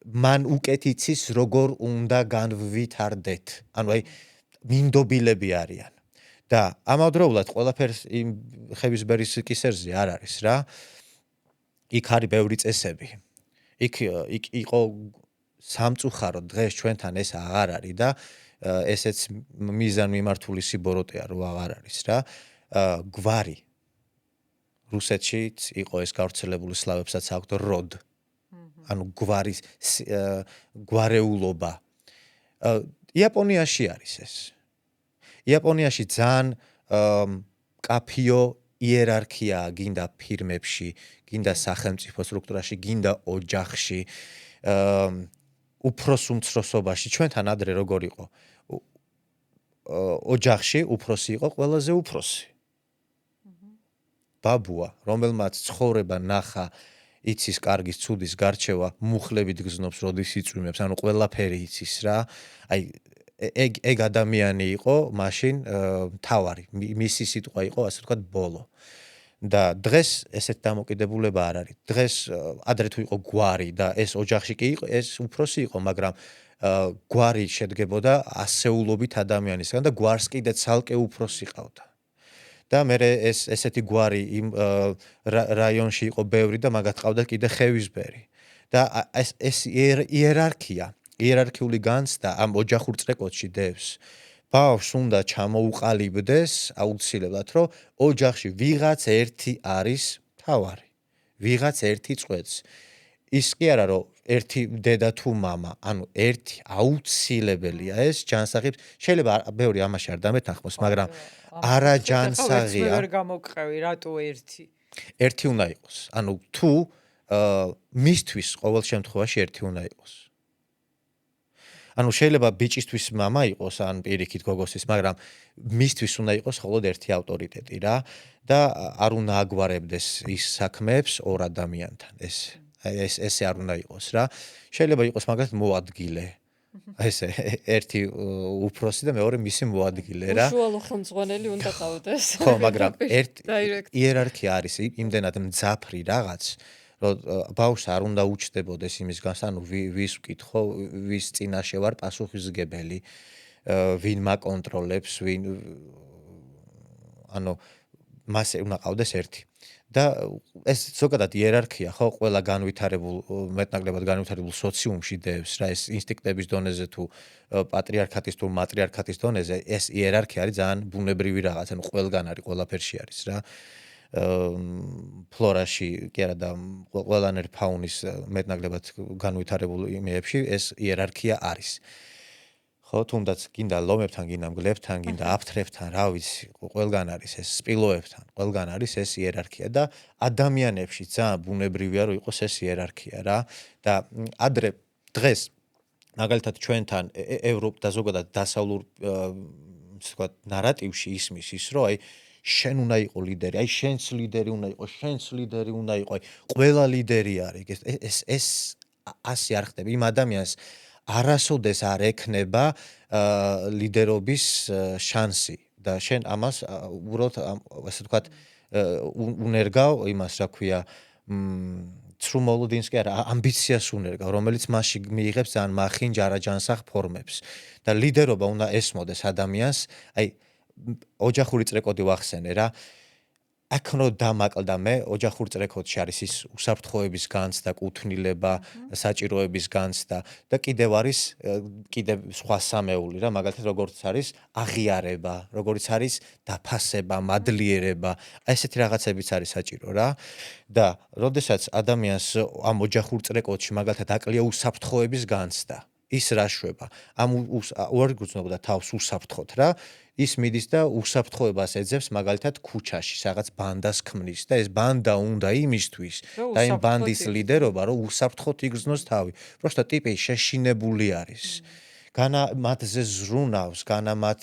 მან უკეთ იცის როგორ უნდა განვვითარდეთ. ანუ აი მინდობილები არიან. და ამავდროულად ყველაფერს იმ ხევისბერის კისერზე არ არის რა. იქ არის ბევრი წესები. იქ იყო სამწუხაროდ დღეს ჩვენთან ეს აღარ არის და ესეც მიზანმიმართული სიბოროტეა რომ აღარ არის რა. გვარი რუსეთშიც იყო ეს გავრცელებული სლავებსაც აქვთ როდ. ანუ გვარეულობა. იაპონიაში არის ეს. იაპონიაში ძალიან კაფიო იერარქიაა გინდა ფირმებში, გინდა სახელმწიფო სტრუქტურაში, გინდა ოჯახში, უფროს უმცროსობაში. ჩვენთან ადრე როგორ იყო? ოჯახში უფროსი იყო ყველაზე უფროსი. ბაბუა, რომელმაც ცხოვრება ნახა, იცის კარგის, ცუდის გარჩევა, მუხლებით გზნობს, როდის იწვიმებს, ანუ ყველაფერი იცის რა. აი ეგ ადამიანი იყო მაშინ მთავარი, მისი სიტყვა იყო ასე ვთქვათ ბოლო. და დღეს ესეთ დამოკიდებულება არ არის. დღეს ადრე თუ იყო გვარი და ეს ოჯახში კი იყო, ეს უფროსი იყო, მაგრამ გვარი შედგებოდა ასეულობით ადამიანისგან და გვარს კიდე ცალკე უფროსი ყავდა. და მე ესეთი გვარი იმ რაიონში იყო ბევრი და მაგათ ყავდა კიდე ხევისბერი. და ეს იერარქია, იერარქიული განცდა ამ ოჯახურ წრეკოდში დევს. ბავშვს უნდა ჩამოუყალიბდეს აუცილებლად, რომ ოჯახში ვიღაც ერთი არის მთავარი. ვიღაც ერთი წყვეტს. ის კი არა რომ ერთი დედა თუ მამა, ანუ ერთი აუცილებელია ეს ჯანსაღი. შეიძლება ბევრი ამაში არ დამეთანხმოს, მაგრამ არაჯანსაღია. ვერ გამოგყევი, რატო ერთი? ერთი უნდა იყოს. ანუ თუ მისთვის ყოველ შემთხვევაში ერთი უნდა იყოს. ანუ შეიძლება ბიჭისთვის მამა იყოს ან პირიქით გოგოსის, მაგრამ მისთვის უნდა იყოს მხოლოდ ერთი ავტორიტეტი რა და არ უნდა აგვარებდეს ის საქმეებს ორ ადამიანთან. ესე არ უნდა იყოს რა. შეიძლება იყოს მაგათ მოადგილე. ესე ერთი უფროსი და მეორე მისი მოადგილე რა. უშუალო ხელმძღვანელი უნდა ყავდეს. ხო, მაგრამ იერარქია არის იმდენად მძაფრი რაღაც, რომ ბავშვს არ უნდა უჩნდებოდეს იმის განსა, ანუ ვის ვკითხო, ვის წინაშე ვარ პასუხისმგებელი, ვინ მაკონტროლებს, ანუ მას უნდა ყავდეს ერთი. და ეს ზოგადად იერარქია, ხო, ყველა მეტნაკლებად განვითარებულ სოციუმში დევს რა, ეს ინსტინქტების დონეზე თუ პატრიარქატის თუ მატრიარქატის დონეზე, ეს იერარქია არის ძალიან ბუნებრივი რაღაც, ანუ ყველგან არის, ყველაფერში არის რა. ფლორაში კი არა და ყველანაირი ფაუნის მეტნაკლებად განვითარებულ იმეებში ეს იერარქია არის. ხო, თუნდაც გინდა ლომებთან, გინდა მგლებთან, გინდა აფთრებთან, რა ვიცი, ყველგან არის ეს სპილოებთან, ყველგან არის ეს იერარქია და ადამიანებში ძალიან ბუნებრივია რომ იყოს ეს იერარქია რა და ადრე დღეს მაგალითად ჩვენთან ევროპა და ზოგადად დასავლურ ვთქვათ ნარატივში ისმის ის რომ აი შენ უნდა იყო ლიდერი, აი შენს ლიდერი უნდა იყო, შენს ლიდერი უნდა იყო, აი ყველა ლიდერი არის. ეს ასე არ ხდება. იმ ადამიანს არასოდეს არ ექნება ლიდერობის შანსი და შენ ამას უბრალოდ ასე ვთქვათ უნერგავ იმას, რა ქვია, ცრუმოლოდინს კი არა, ამბიციას უნერგავ, რომელიც მასში მიიღებს ძალიან მახინ ჯარაჯანსაღ ფორმებს და ლიდერობა უნდა ესმოდეს ადამიანს, აი ოჯახური წრეკოდი ვახსენე რა. აქ რო დამაკლდა მე ოჯახურ წრეკოდში არის ის უსაფრთხოების განცდა, კუთვნილება, საჭიროების განცდა და კიდევ არის კიდევ სხვა სამეული რა, მაგალითად როგორც არის აღიარება, როგორც არის დაფასება, მადლიერება, ესეთი რაღაცებიც არის საჭირო რა. და როდესაც ადამიანს ამ ოჯახურ წრეკოდში მაგალითად აკლია უსაფრთხოების განცდა, ის რა შვება? ამ უარ გრძნობდა თავს უსაფრთხოდ რა. ის მიდის და უსაფრთხოებას ეძებს მაგალითად ქუჩაში, რაღაც ბანდას ქმნის და ეს ბანდა უნდა იმისთვის და იმ ბანდის ლიდერობა, რომ უსაფრთხოდ იგრძნოს თავი. პროსტა ტიპი შეშინებული არის. განა მათზე ზრუნავს, განა მათ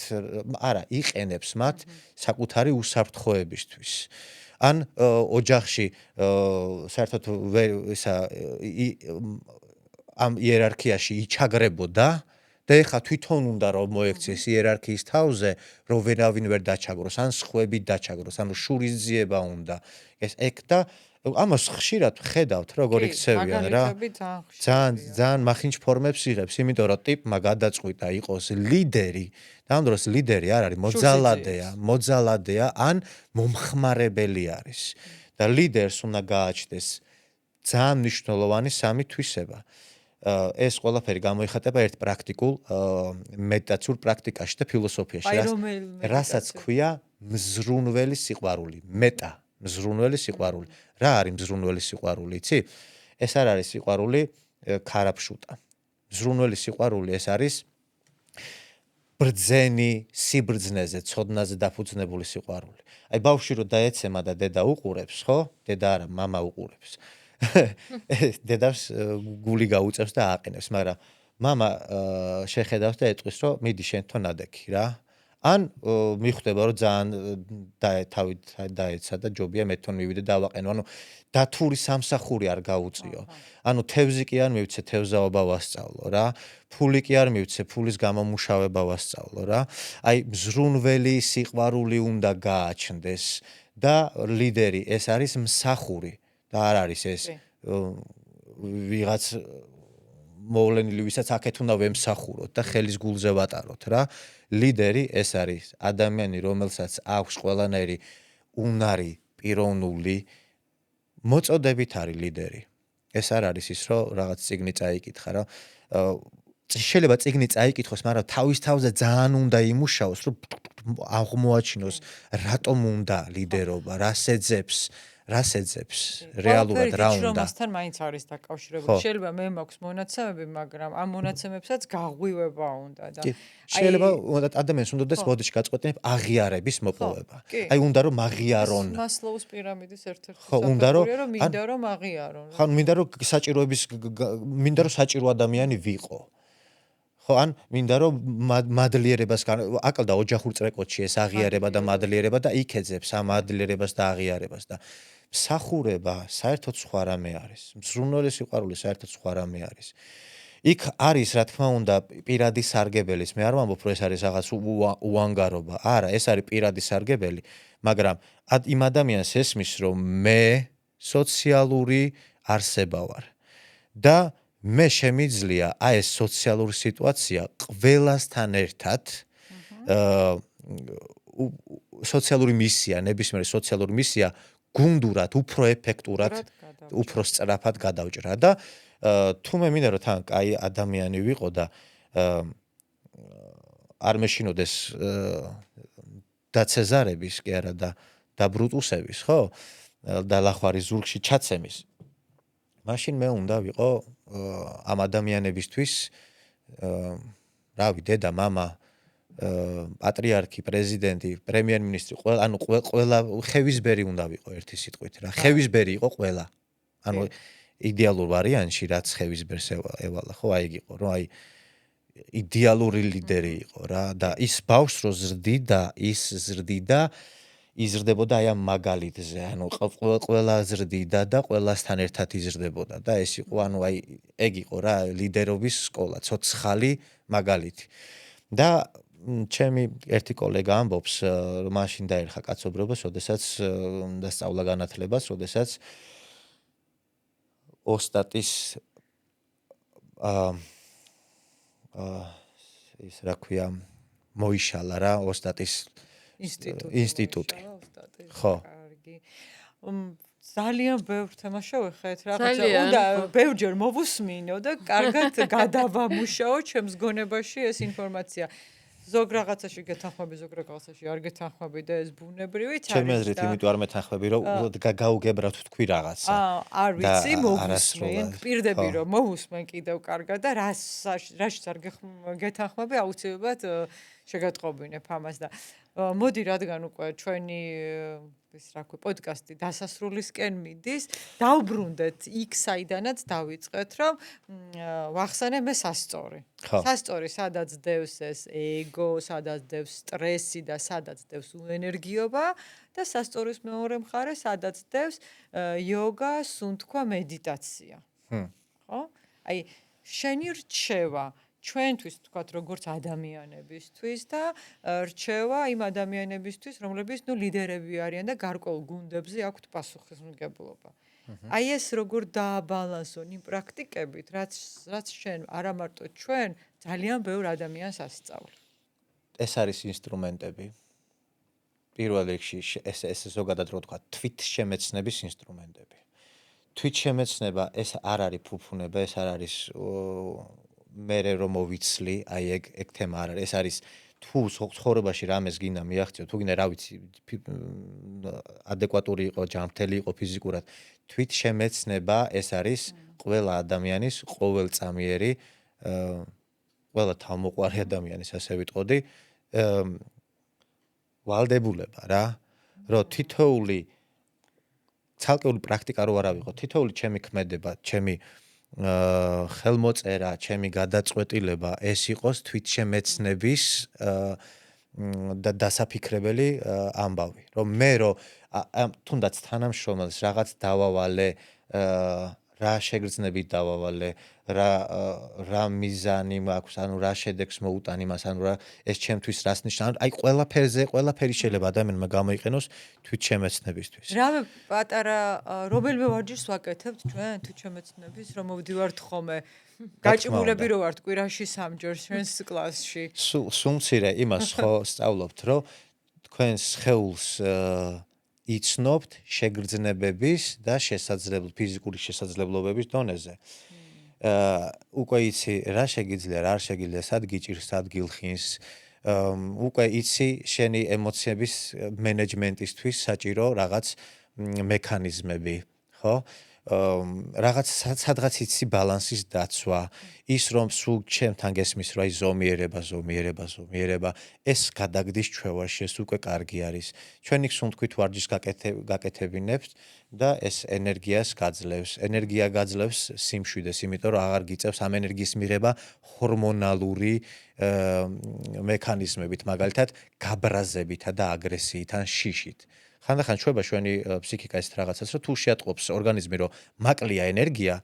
არა, იყენებს მათ საკუთარი უსაფრთხოებისთვის. ან ოჯახში საერთოდ ამ იერარქიაში იჩაგრებოდა და ეხლა თვითონ უნდა რომ მოექცეს იერარქიის თავზე, რომ ვერავინ ვერ დაჩაგროს, ან სხვები დაჩაგროს, ანუ შურისძიება უნდა. ეს ეგ და ამას ხშირად ხედავთ, როგორ იქცევიან რა. ძალიან მახინჯ ფორმებს იღებს, იმიტომ რომ ტიპმა გადაწყვიტა იყოს ლიდერი, და ამ დროს ლიდერი არ არის, მოძალადეა, ან მომხმარებელი არის. და ლიდერს უნდა გააჩნდეს ძალიან მნიშვნელოვანი სამი თვისება. ეს ყველაფერი გამოიხატება ერთ პრაქტიკულ მედიტაციურ პრაქტიკაში და ფილოსოფიაში, რასაც ქვია მზრუნველი სიყვარული, მზრუნველი სიყვარული. რა არის მზრუნველი სიყვარული, იცი? ეს არ არის სიყვარული ქარაფშუტა. მზრუნველი სიყვარული ეს არის ბრძენი სიბრძნეზე, ცოდნაზე დაფუძნებული სიყვარული. აი ბავშვი რო დაეცემა და დედა უყურებს, ხო? დედა არა, მამა უყურებს. დედას გული გაუწევს და აყენებს, მაგრამ მამა შეხედავს და ეტყვის, რომ მიდი შენ თვითონ ადექი რა. ან მიხვდება, რომ ძალიან თავით დაეცა და ჯობია მე თვითონ მივიდე და ავაყენო. ანუ დათური სამსახური არ გაუწიო. ანუ თევზი კი არ მივცე, თევზაობა ვასწავლო რა. ფული კი არ მივცე, ფულის გამომუშავება ვასწავლო რა. აი მზრუნველი სიყვარული უნდა გააჩნდეს და ლიდერი ეს არის მსახური. და არ არის ეს ვიღაც მოვლენილი, ვისაც აქეთ უნდა ვემსახუროთ და ხელის გულზე ვატაროთ რა. ლიდერი ეს არის ადამიანი, რომელსაც აქვს ყველანაირი უნარი, პიროვნული მოწოდებით არის ლიდერი. ეს არ არის ის, რომ რაღაც წიგნი წაიკითხა რა. შეიძლება წიგნი წაიკითხოს, მაგრამ თავის თავზე ძალიან უნდა იმუშაოს, რომ აღმოაჩინოს რატომ უნდა ლიდერობა, რას ეძებს რეალურად რა უნდა. რომასთან მაინც არის დაკავშირებული. შეიძლება მე მაქვს მონაცემები, მაგრამ ამ მონაცემებსაც გაღვივება უნდა და შეიძლება ადამიანს უნდადეს ბოდიში გაწყვეტინებ აღიარების მოპოვება. აი უნდა რომ აღიარონ. მასლოუს პირამიდის ერთ-ერთი საფუძველი რომ მინდა რომ აღიარონ. ხო, მინდა რომ საჭირო ადამიანი ვიყო. ხო, ან მინდა რომ მადლიერებას აკლდა ოჯახურ წრეკოჩი ეს აღიარება და მადლიერება და იქეძებს ამ მადლიერებას და აღიარებას და მსახურება საერთოდ სხვა რამე არის. მზრუნველი სიყვარული საერთოდ სხვა რამე არის. იქ არის, რა თქმა უნდა, პირადი სარგებელის. მე არ ვამბობ, რომ ეს არის რაღაც უანგარობა. არა, ეს არის პირადი სარგებელი, მაგრამ იმ ადამიანს ესმის, რომ მე სოციალური არსება ვარ და მე შემიძლია აი ეს სოციალური სიტუაცია ყველასთან ერთად სოციალური მისია, ნებისმიერი სოციალური მისია გუნდურად, უფრო ეფექტურად, უფრო სწრაფად გადავჭრა და თუ მე მინდა რომ თან კაი ადამიანი ვიყო და არ მეშინოდეს დაცეზარების კი არა და ბრუტუსების, ხო? და ლახვარი ზურგში ჩაცემის. მაშინ მე უნდა ვიყო ამ ადამიანებისთვის რავი, დედა, მამა, პატრიარქი, პრეზიდენტი, პრემიერ-მინისტრი, ანუ ყველა ხევისბერი უნდა ვიყო ერთი სიტყვით რა. ხევისბერი იყო ყველა. ანუ იდეალურ ვარიანტში რაც ხევისბერს ევალა, ხო, აი იყო, რომ აი იდეალური ლიდერი იყო რა და ის ბავშვს რო ზრდიდა იზრდებოდა აი ამ მაგალითზე, ანუ ყველა ზრდიდა და ყველასთან ერთად იზრდებოდა და ეს იყო, ანუ აი ეგ იყო რა ლიდერობის სკოლა, ცოცხალი მაგალითი. და ჩემი ერთი კოლეგა ამბობს, რომ მაშინ დაერხა კაცობრიობას, როდესაც დასწავლა განათლებას, როდესაც ოსტატის ის რა ქვია, მოიშალა რა, ოსტატის ინსტიტუტი. ხო. კარგი. ძალიან ბევრ თემას შევეხეთ რაღაცა. უნდა ბევრჯერ მოვუსმინო და კარგად გადავამუშაო ჩემს გონებაში ეს ინფორმაცია. ზოგ რაღაცაში გეთანხმები, ზოგ რაღაცაში არ გეთანხმები და ეს ბუნებრივიც არის. ჩემი აზრით, იმიტომ არ მეთანხმები, რომ გაუგებრად თქვი რაღაცა. არ ვიცი, მოვუსმენ, პირდები რომ მოვუსმენ კიდევ კარგად და რაშიც არ გეთანხმები, აუცილებლად შეგატყობინებ ამას და მოდი რადგან უკვე ჩვენი ეს რა ქვია პოდკასტი დასასრულისკენ მიდის, დავბრუნდეთ იქ საიდანაც დავიწყეთ, რომ ვახსენე მე სასწორი. ხო. სასწორი სადაც დევს ეს ეგო, სადაც დევს სტრესი და სადაც დევს ენერგიობა და სასწორის მეორე მხარე სადაც დევს იოგა, სუნთქვა, მედიტაცია. ხო? აი შენი რჩევა ჩვენთვის თქვათ როგორც ადამიანებისთვის და რჩევა იმ ადამიანებისთვის, რომლებიც ლიდერები არიან და გარკვეულ გუნდებზე აქვთ პასუხისმგებლობა. აი ეს როგორ დააბალანსონ იმ პრაქტიკებით, რაც შენ არა მარტო ჩვენ ძალიან ბევრ ადამიანს ასწავლ. ეს არის ინსტრუმენტები. პირველ რიგში ეს ზოგადად რო თქვა თვითშემეცნების ინსტრუმენტები. თვითშემეცნება ეს არ არის ფუფუნება, ეს არ არის მე რომ მოვიცლი, აი ეგ თემა არ არის. ეს არის თუ ცხოვრებაში რამეს გინდა მიაღწიო, თუ გინდა რა ვიცი, ადეკვატური იყო, ჯანმრთელი იყო ფიზიკურად. თვითშემეცნება ეს არის ყველა ადამიანის ყოველწამიერი, ყველა თავმოყვარე ადამიანის, ასე ვიტყოდი, ვალდებულება რა, რომ თითოეული ცალკეული პრაქტიკა რო არ ავიღო, თითოეული ჩემი ქმედება, ჩემი ხელმოწერა, ჩემი გადაწყვეტილება ეს იყოს თვითშემეცნების და დასაფიქრებელი ამბავი, რომ მე თუნდაც თანამშრომელს რაღაც დავავალე, რა შეგრძნებით დავავალე, რა მიზანი მაქვს, ანუ რა შედეგს მოუტან იმას, ანუ რა ეს ჩემთვის რას ნიშნავს, აი ყველაფერი შეიძლება ადამიანმა გამოიყენოს თვითშემეცნებისთვის. რამე პატარა რომელიმე ვარჯიშს ვაკეთებთ ჩვენ თვითშემეცნების, რომ მოვდივართ ხოლმე გაჭიმულები რო ვართ კვირაში 3 ჯერ ჩვენს კლასში. სულ მცირე იმას ხო სწავლობთ, რომ თქვენს სხეულს იცნობთ შეგრძნებების და ფიზიკური შესაძლებლობების დონეზე. უკვე იცი რა შეგიძლია, რა არ შეგიძლია, სად გიჭირს, სად გილხინს, უკვე იცი შენი ემოციების მენეჯმენტისთვის საჭირო რაღაც მექანიზმები, ხო? რაღაც სადღაც იცი ბალანსის დაცვა, ის რომ სულ ჩემთან გესმის რა ზომიერება, ეს გადაგდის ჩვევაში, ეს უკვე კარგი არის. ჩვენი სუნთქვით ვარჯიშს გაკეთებინებთ და ეს ენერგიას გაძლევს. ენერგია გაძლევს სიმშვიდეს, იმიტომ რომ აღარ გიწევს ამ ენერგიის მიღება ჰორმონალური მექანიზმებით, მაგალითად, გაბრაზებით და აგრესიით ან შიშით. ხანდახან ჩვევა ჩვენი ფსიქიკა ეს რაღაცას, რომ თუ შეატყობს ორგანიზმი, რომ მაკლია ენერგია,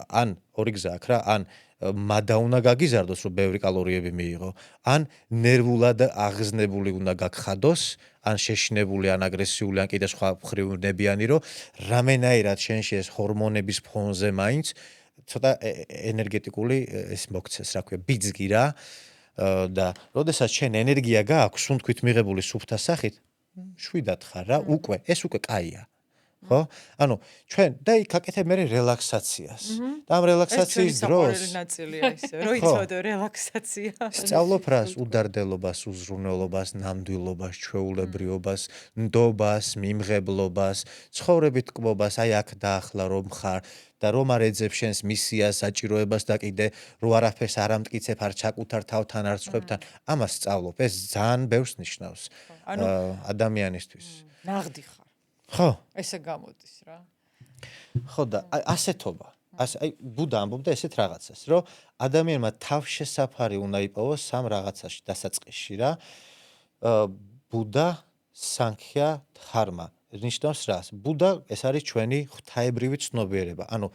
ან ორი გზა აქვს რა, ან მადა უნდა გაგიზარდოს, რომ ბევრი კალორიები მიიღო, ან ნერვულად აღზნებული უნდა გაგხადოს, ან შეშინებული, ან აგრესიული, ან კიდე სხვა ხრივნებიანი, რომ რამენაირად შენში ეს ჰორმონების ფონზე მაინც ცოტა ენერგეტიკული ეს მოქცეს, რა ქვია, ბიძგი რა და როდესაც შენ ენერგია გააქვს, სუნთქვით მიღებული სუფთა სახით, შვიდად ხარ რა, ეს უკვე კაია. ხო? ანუ ჩვენ და იქ აკეთებ მე რელაქსაციას. და ამ რელაქსაციის დროს ეს ჩვენი ნაწილია ისე, რომ იცოდე რელაქსაცია. სწავლობ რას? უდარდელობას, უზრუნველობას, ნამდვილობას, ჩვეულებრივობას, ნდობას, მიმღებლობას, ცხოვრებით კბობას, აი აქ და ახლა რომ ხარ და რომ არ ეძებ შენს მისიას, საჭიროებას და კიდე რო არაფერს არ ამტკიცებ, არ ჩაკუთარ თავთან, არ სხვებთან, ამას სწავლობ. ეს ძალიან ბევრს ნიშნავს ადამიანისთვის. ნაღდი ხარ. ხო. ესე გამოდის რა. ხო და ასეთობა. აი ბუდა ამბობდა ესეთ რაღაცას, რომ ადამიანმა თავშესაფარი უნდა იპოვოს სამ რაღაცაში დასაწყისში რა. ბუდა, სანქია, დჰარმა. ნიშნავს რას? ბუდა ეს არის ჩვენი ღვთაებრივი ცნობიერება. ანუ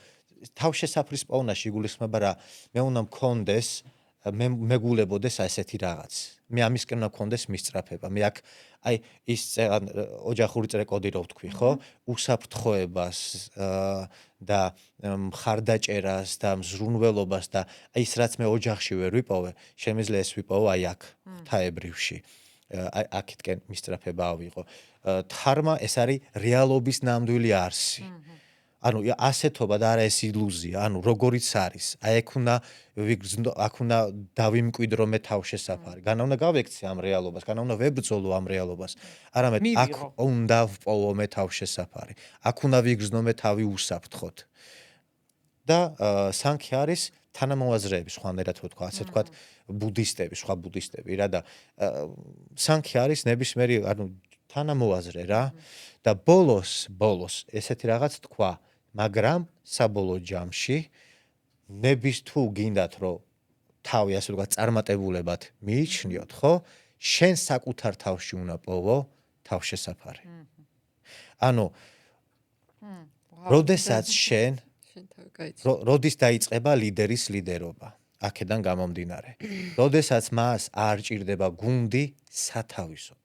თავშესაფრის პოვნაში იგულისხმება რა? მე უნდა მქონდეს მეგულებოდეს ასეთი რაღაც. მე ამისკენ უნდა მქონდეს მისწრაფება. მე აქ აი ის ოჯახური წრეკოდი რო ვთქვი, ხო? უსაფრთხოებას და მხარდაჭერას და მზრუნველობას და აი ის რაც მე ოჯახში ვერ ვიპოვე, შემიძლია ეს ვიპოვო აი აქ, ღვთაებრივში. აქეთკენ მისწრაფება ავიღო. დჰარმა ეს არის რეალობის ნამდვილი არსი. ანუ ასეთობა და არა ეს ილუზია, ანუ როგორიც არის. აი აქ უნდა დავიმკვიდრო მე თავშესაფარი. განა უნდა გავექცე ამ რეალობას, განა უნდა ვებრძოლო ამ რეალობას. არამედ აქ უნდა ვპოვო მე თავშესაფარი. აქ უნდა ვიგრძნო მე თავი უსაფრთხოდ. და სანქია არის თანამოაზრეები სხვანაირად თქვა, ასე თქვა, ბუდისტები, სხვა ბუდისტები რა და სანქი არის ნებისმიერი, ანუ თანამოაზრე რა და ბოლოს ესეთი რაღაც თქვა, მაგრამ საბოლოო ჯამში თუ გინდათ რომ თავი ასე ვთქვათ წარმატებულებად მიიჩნიოთ, ხო? შენ საკუთარ თავში უნდა პოვო თავშესაფარი. ანუ როდესაც შენ როდის დაიწყება ლიდერის ლიდერობა? აქედან გამომდინარე. როდესაც მას არ ჭირდება გუნდი სათავისოდ.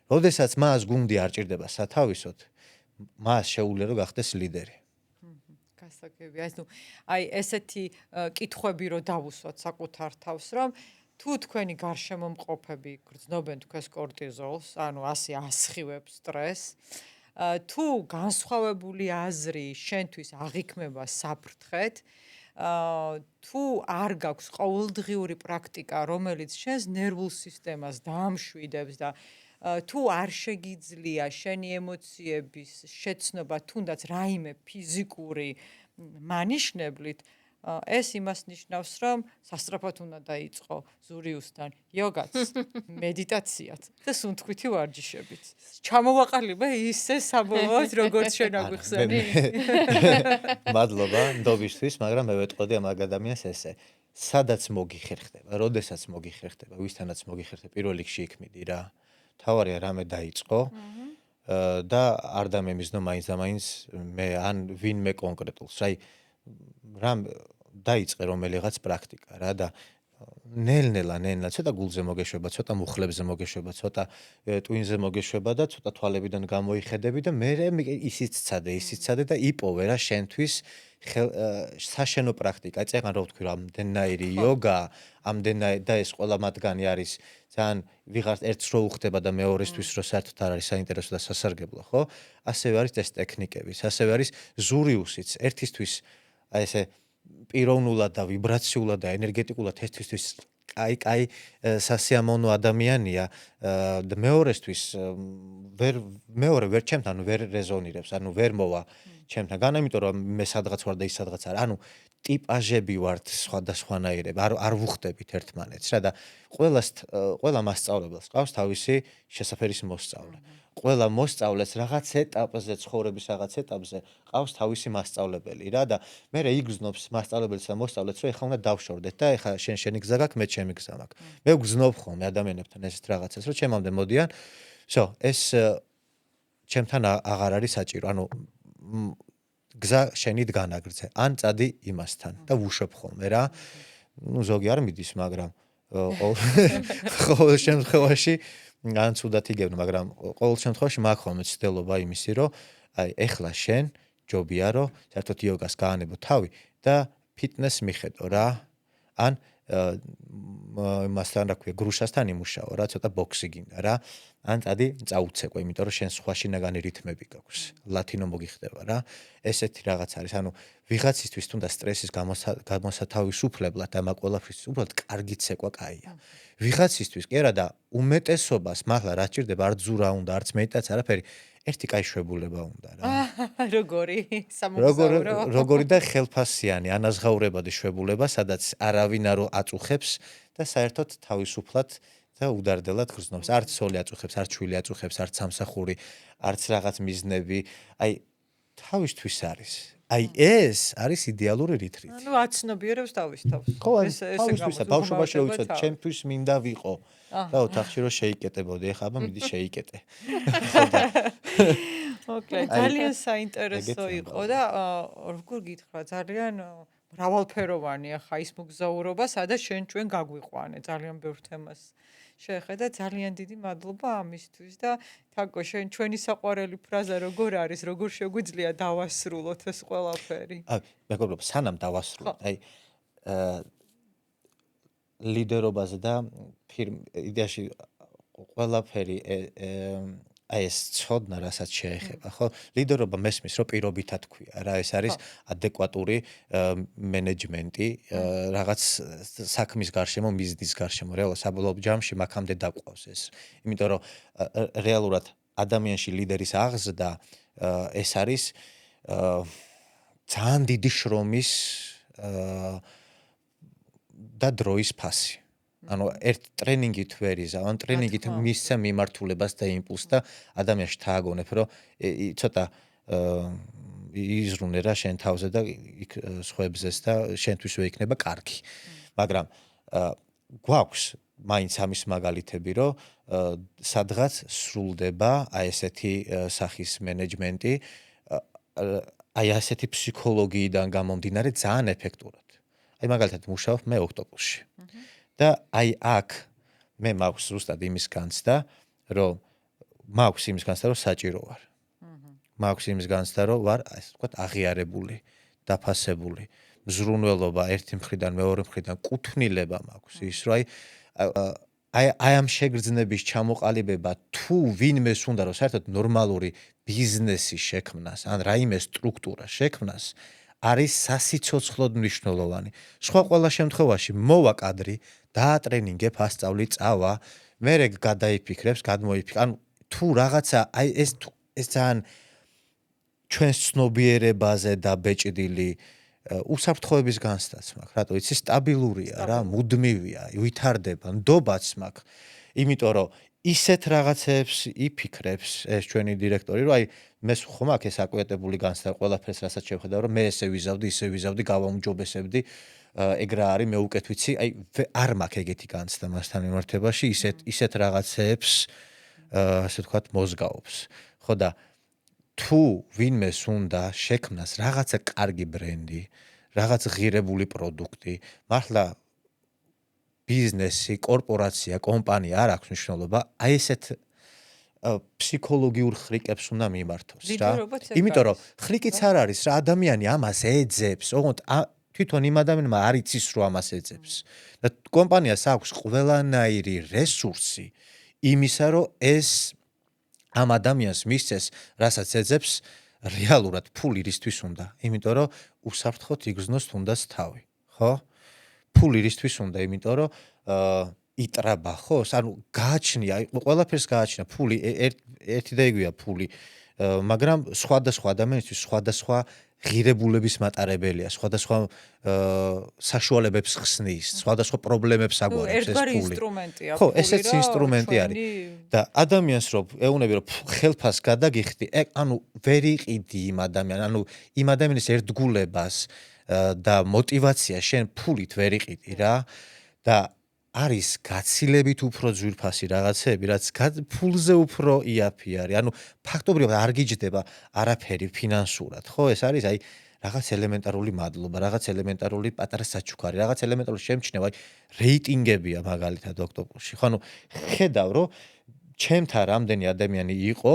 როდესაც მას გუნდი არ ჭირდება სათავისოდ, მას შეუძლია რომ გახდეს ლიდერი. გასაგებია. აი ესეთი კითხვები რო დავუსვათ საკუთარ თავს, რომ თუ თქვენი გარშემომყოფები გრძნობენ თქვენს კორტიზოლს, ანუ ასე ასხივებს სტრესს, თუ განსხვავებული აზრი შენთვის აღიქმება საფრთხეთ, თუ არ გაქვს ყოველდღიური პრაქტიკა, რომელიც შენს ნერვულ სისტემას დაამშვიდებს და თუ არ შეგიძლია შენი ემოციების შეცნობა თუნდაც რაიმე ფიზიკური მანიშნებლით, ეს იმას ნიშნავს, რომ სასწრაფოდ უნდა დაიწყო ზურიუსთან იოგაც, მედიტაციაც და სუნთქვითი ვარჯიშებით. ჩამოვაყალიბე ისე საბოლოოდ, როგორც შენ აგვიხსენი. მადლობა ნდობისთვის, მაგრამ მე ვეტყოდი ამ ადამიანს ესე. სადაც მოგიხერხდება, როდესაც მოგიხერხდება, ვისთანაც მოგიხერხდება, პირველ რიგში იქმიდი რა. თავარია რამე დაიწყო და არ დამემიზნო მაინც და მაინც მე ან ვინმე კონკრეტულს. აი რამ დაიწყე რომელიღაც პრაქტიკა რა და ნელ-ნელა ცოტა გულზე მოგეშვება, ცოტა მუხლებზე მოგეშვება, ცოტა ტვინზე მოგეშვება და ცოტა თვალებიდან გამოიხედები და მე ისიც ცადე და იპოვე რა შენთვის საშენო პრაქტიკა. წეგან რო ვთქვი რა ამდენნაირი იოგა, ამდენნაირი და ეს ყველა მათგანი არის ძალიან ვიღარს ერთს რო უხდება და მეორესთვის რო საერთოდ არ არის საინტერესო და სასარგებლო, ხო? ასევე არის ეს ტექნიკები, ასევე არის ზურიუსიც, ერთისთვის აი ესე პიროვნულად და ვიბრაციულად და ენერგეტიკულად ერთისთვის კაი სასიამოვნო ადამიანია და მეორესთვის მეორე ვერ ჩემთან ვერ რეზონირებს, ანუ ვერ მოვა ჩემთან. განა იმიტომ რომ მე სადღაც ვარ და ის სადღაც არა. ანუ ტიპაჟები ვართ სხვადასხვანაირები, არ ვუხდებით ერთმანეთს რა და ყველა მასწავლებელს ყავს თავისი შესაფერის მოსწავლე. ყველა მოსწავლეს რაღაც ეტაპზე, ცხოვრების რაღაც ეტაპზე ყავს თავისი მასწავლებელი რა და მე იგრძნობს მასწავლებელს და მოსწავლეს, რომ ეხლა უნდა დავშორდეთ და ეხლა შენი გზა გაქვს, მე ჩემი გზა მაქვს. მე ვგრძნობ ხოლმე ადამიანებთან ესეთ რაღაცას, რომ ჩემამდე მოდიან. ეს ჩემთან აღარ არის საჭირო. ანუ გზა შენი დგანაგრძე, ან წადი იმასთან და ვუშვებ ხოლმე რა. ნუ ზოგი არ მიდის, მაგრამ ყოველ შემთხვევაში ან ცუდად იგებნ, მაგრამ ყოველ შემთხვევაში მაქვს ხოლმე ცდილობა იმისი, რომ აი ეხლა შენ ჯობია რომ საერთოდ იოგას გაანებო თავი და ფიტნეს მიხედო რა. ან მასთან რა ქვია, გრუშასთან იმუშაო რა, ცოტა ბოქსი გინდა რა. ან წადი წაუცეკვე, იმიტომ რომ შენ სხვა შინაგანი რითმები გაქვს. ლათინო მოგიხდება რა. ესეთი რაღაც არის. ანუ ვიღაცისთვის თუნდაც სტრესის გამოსათავისუფლებლად და მაგ ყველაფრის უბრალოდ კარგი ცეკვა კაია. ვიღაცისთვის კი არა და უმეტესობას მართლა რა სჭირდება, არც ზურა უნდა, არც მედიტაცია, არაფერი. ერთი კაი შვებულება უნდა რა. როგორი სამოგზაურო. როგორი და ხელფასიანი, ანაზღაურებადი შვებულება, სადაც არავინ არ აწუხებს და საერთოდ თავისუფლად და უდარდელად გრძნობს. არც სოლი აწუხებს, არც შვილი აწუხებს, არც სამსახური, არც რაღაც მიზნები. აი თავისთვის არის. აი ეს არის იდეალური რითრიტი. ანუ აცნობიერებს თავის თავს. ხო, თავისთვისა ბავშვობაში რო ვიცოდი, ჩემთვის მინდა ვიყო. და ოთახში რო შეიკეტებოდი, ეხლა აბა მიდი შეიკეტე. ოკეი, ძალიან საინტერესო იყო და როგორ გითხრა, ძალიან მრავალფეროვანია ხა ის მოგზაურობა, სადაც ჩვენ გაგვიყვანე ძალიან ბევრ თემას. შეხედა ძალიან დიდი მადლობა ამისთვის და თაკო შენ ჩვენი საყვარელი ფრაზა როგორ არის, როგორ შეგვიძლია დავასრულოთ ეს ყველაფერი? მეგობრებო, სანამ დავასრულოთ, აი ლიდერობაზე და იდეაში ყველაფერი აი ეს ცოდნა რასაც შეეხება, ხო? ლიდერობა მესმის, რომ პირობითა თქვია რა, ეს არის ადეკვატური მენეჯმენტი, რაღაც საქმის გარშემო, მიზნის გარშემო, რეალურად საბოლოო ჯამში მაგამდე დაყვავს ეს. იმიტომ რომ რეალურად ადამიანში ლიდერის აღზრდა ეს არის ძალიან დიდი შრომის და დროის ფასი. ანუ ერთ ტრენინგით ვერ იზავ, ან ტრენინგით მისცა მიმართულებას და იმპულსს და ადამიანში თააგონებ, რომ ცოტა იზრუნე რა შენ თავზე და იქ სხვებზეს და შენთვის ვეიქნება კარგი. მაგრამ გვაქვს მაინც ამის მაგალითები, რომ სადღაც სრულდება აი ესეთი სახის მენეჯმენტი, აი ასეთი ფსიქოლოგიიდან გამომდინარე ძალიან ეფექტურად. აი მაგალითად მუშაობ მე ოქტოპუსში. და აი აქ მე მაქვს ზუსტად იმის განცდა, რომ საჭირო ვარ. მაქვს იმის განცდა, რომ ვარ, ასე ვთქვათ, აღიარებული, დაფასებული, მზრუნველობა ერთი მხრიდან, მეორე მხრიდან, კუთვნილება მაქვს ის, რომ აი ამ შეგრძნების ჩამოყალიბება თუ ვინმეს უნდა რომ საერთოდ ნორმალური ბიზნესი შექმნას, ან რაიმე სტრუქტურა შექმნას, არის სასიცოცხლოდ მნიშვნელოვანი. სხვა ყველა შემთხვევაში მოვა კადრი, დაატრენინგებ, ასწავლი, წავა, მერე გადაიფიქრებს, გადმოიფიქრებს. ანუ თუ რაღაცა აი ეს ძალიან ჩვენს ცნობიერებაზე დაბეჭდილი უსაფრთხოების განცდაც მაქვს. რატო იცი სტაბილურია რა, მუდმივია, ვითარდება, ნდობაც მაქვს. იმიტომ რომ ისეთ რაღაცებს იფიქრებს ეს ჩვენი დირექტორი, რომ აი მე ხომ აქ ეს აკვიატებული განცდა ყველაფერს რასაც შევხედავ, რომ მე ესე ვიზავდი, გავაუმჯობესებდი, ეგ რა არის, მე უკეთ ვიცი, აი არ მაქვს ეგეთი განცდა მასთან მიმართებაში, ისეთ რაღაცებს ასე ვთქვათ მოზგაობს. ხო და თუ ვინმეს უნდა შექმნას რაღაცა კარგი ბრენდი, რაღაც ღირებული პროდუქტი, მართლა ბიზნესი, კორპორაცია, კომპანია არ აქვს მნიშვნელობა, აი ესეთ ფსიქოლოგიურ ხრიკებს უნდა მიმართოს რა. იმიტომ რომ ხრიკიც არ არის რა, ადამიანი ამას ეძებს, ოღონდ თვითონ იმ ადამიანმა არ იცის რომ ამას ეძებს. და კომპანიას აქვს ყველანაირი რესურსი იმისა, რომ ეს ამ ადამიანს მისცეს, რასაც ეძებს, რეალურად ფული რისთვის უნდა? იმიტომ რომ უსაფრთხოდ იგრძნოს თუნდაც თავი, ხო? ფული რისთვის უნდა? იმიტომ რომ იტრაბა, ხო? ანუ გააჩნია, ყველაფერს გააჩნია ფული, ერთი და იგივეა ფული, მაგრამ სხვადასხვა ადამიანისთვის სხვადასხვა ღირებულების მატარებელია, სხვადასხვა საშუალებებს ხსნის, სხვადასხვა პრობლემებს აგვარებს ეს ფული. ინსტრუმენტია. ხო, ესეც ინსტრუმენტი არის. და ადამიანს რომ ეუნები რომ ხელფას გადაგიხდი, ანუ ვერ იყიდი იმ ადამიანს, ანუ იმ ადამიანის ერთგულებას და мотиваციას შენ ფულით ვერ იყიდი რა. და არის გაცილებით უფრო ძვირფასი რაღაცები, რაც ფულზე უფრო იაფი არის. ანუ ფაქტობრივად არ გიჯდება არაფერი ფინანსურად, ხო? ეს არის აი რაღაც ელემენტარული მადლობა, რაღაც ელემენტარული პატარა საჩუქარი, რაღაც ელემენტარული შემჩნევა, აი რეიტინგებია მაგალითად ოქტოპუსში. ხო, ანუ ხედავ რომ ჩემთან რამდენი ადამიანი იყო,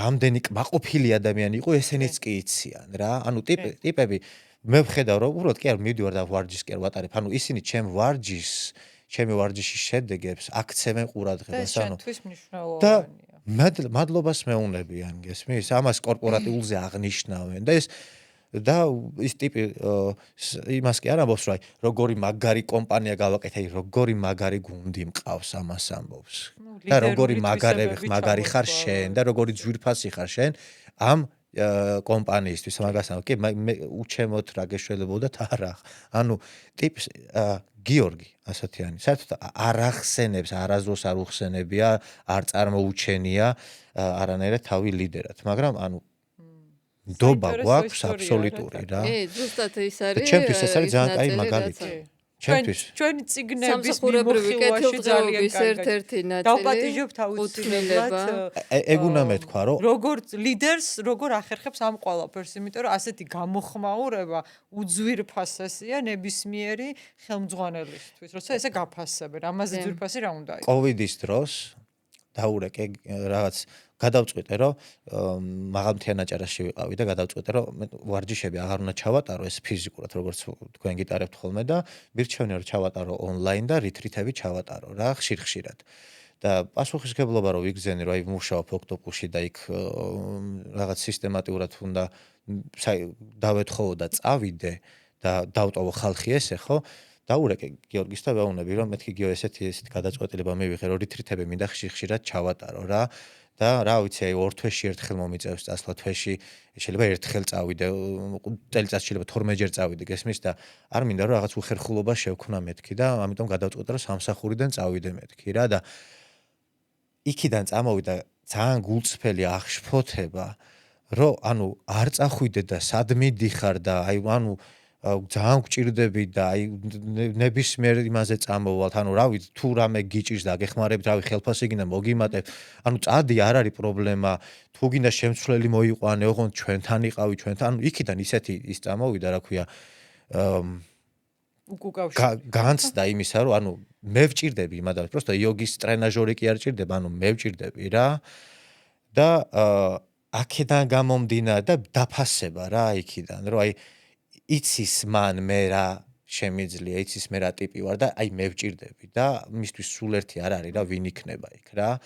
რამდენი კმაყოფილი ადამიანი იყო, ესენიც კი იციან რა. ანუ ტიპები მე ვხედავ რომ უბრალოდ კი არ მივდივარ და ვარჯიშკერ ვატარებ. ანუ ისინი ჩემი ვარჯიშის შედეგებს აქცევენ ყურადღებას, ანუ და მადლობას მეუნებიან, გესმის? ამას კორპორატიულზე აღნიშნავენ და ის ტიპი იმას კი არ ამბობს, რომ როგორი მაგარი კომპანია გავაკეთე, როგორი მაგარი გუნდი მყავს, ამას ამბობს. და როგორი მაგარი ხარ შენ და როგორი ძვირფასი ხარ შენ ამ კომპანიისთვის, მაგას ამბობ. კი, მე უჩემოთ რა გეშველებოდათ არა. ანუ ტიპს გიორგი ასათიანი, საერთოდ არ ახსენებს, არასდროს არ უხსენებია, არ წარმოუჩენია არანაირად თავი ლიდერად, მაგრამ ანუ ნდობა გვაქვს აბსოლუტური რა. ზუსტად ის არის. ჩემთვის ეს არის ძალიან კაი მაგალითი. ჩვენი ციგნების მიმოხილვაში ძალიან ერთ-ერთი ნაწილი დავპატიჟებთ აუცილებლად ეგ უნდა მეთქვა რომ როგორ ლიდერს როგორ ახერხებს ამ ყველაფერს, იმიტომ რომ ასეთი გამოხმაურება უძვირფასია ნებისმიერი ხელმძღვანელისთვის, როცა ესე გაფასებენ, ამაზე ძვირფასი რა უნდა იყოს. კოვიდის დროს დაურეკე რაღაც გადავწყვიტე რომ მაღალმთიან აჭარაში ვიყავი და გადავწყვიტე რომ ვარჯიშები აღარ უნდა ჩავატარო ეს ფიზიკურად როგორც თქვენ გიტარებთ ხოლმე და მირჩევნია რომ ჩავატარო ონლაინ და რიტრიტები ჩავატარო რა ხშირ-ხშირად და პასუხისმგებლობა რომ ვიგზენე რომ აი მუშაობ ოქტოპუსში და იქ რაღაც სისტემატურად უნდა დავეთხოვო და წავიდე და დავტოვო ხალხი ესე ხო დაურეკე გიორგის და ვეუბნები რომ მეთქი გიო ესეთი გადაწყვეტილება მივიღე რომ რიტრიტები მინდა ხშირ-ხშირად ჩავატარო რა და რა ვიცი, აი 2 თვეში ერთხელ მომიწევს წასვლა, თვეში შეიძლება ერთხელ წავიდე, წელიწადში შეიძლება 12 ჯერ წავიდე, გესმის და არ მინდა რომ რაღაც უხერხულობა შევქნა მეთქი და ამიტომ გადავწყვეტე რომ სამსახურიდან წავიდე მეთქი რა და იქიდან წამოვიდა ძალიან გულწრფელი აღშფოთება, რომ ანუ არ წახვიდე და სად მიდიხარ და აი ანუ ძალიან გვჭირდები და აი ნებისმიერ იმაზე წამოვალთ, ანუ რა ვიცი, თუ რამე გიჭირს და გეხმარებით, რავი, ხელფასი გინდა მოგიმატებ, ანუ წადი არ არის პრობლემა, თუ გინდა შემცვლელი მოიყვანე, ოღონდ ჩვენთან იყავი, ჩვენთან, ანუ იქიდან ისეთი ის წამოვიდა, რა ქვია, განცდა იმისა, რომ ანუ მე ვჭირდები იმ ადამიანს, просто იოგის ტრენაჟორი კი არ ჭირდება, ანუ მე ვჭირდები რა და აქედან გამომდინარე და დაფასება რა იქიდან, რომ აი იცის მან მე რა შემიძლია, იცის მე რა ტიპი ვარ და აი მე ვჭირდები და მისთვის სულ ერთი არ არის რა ვინ იქნება იქ რა.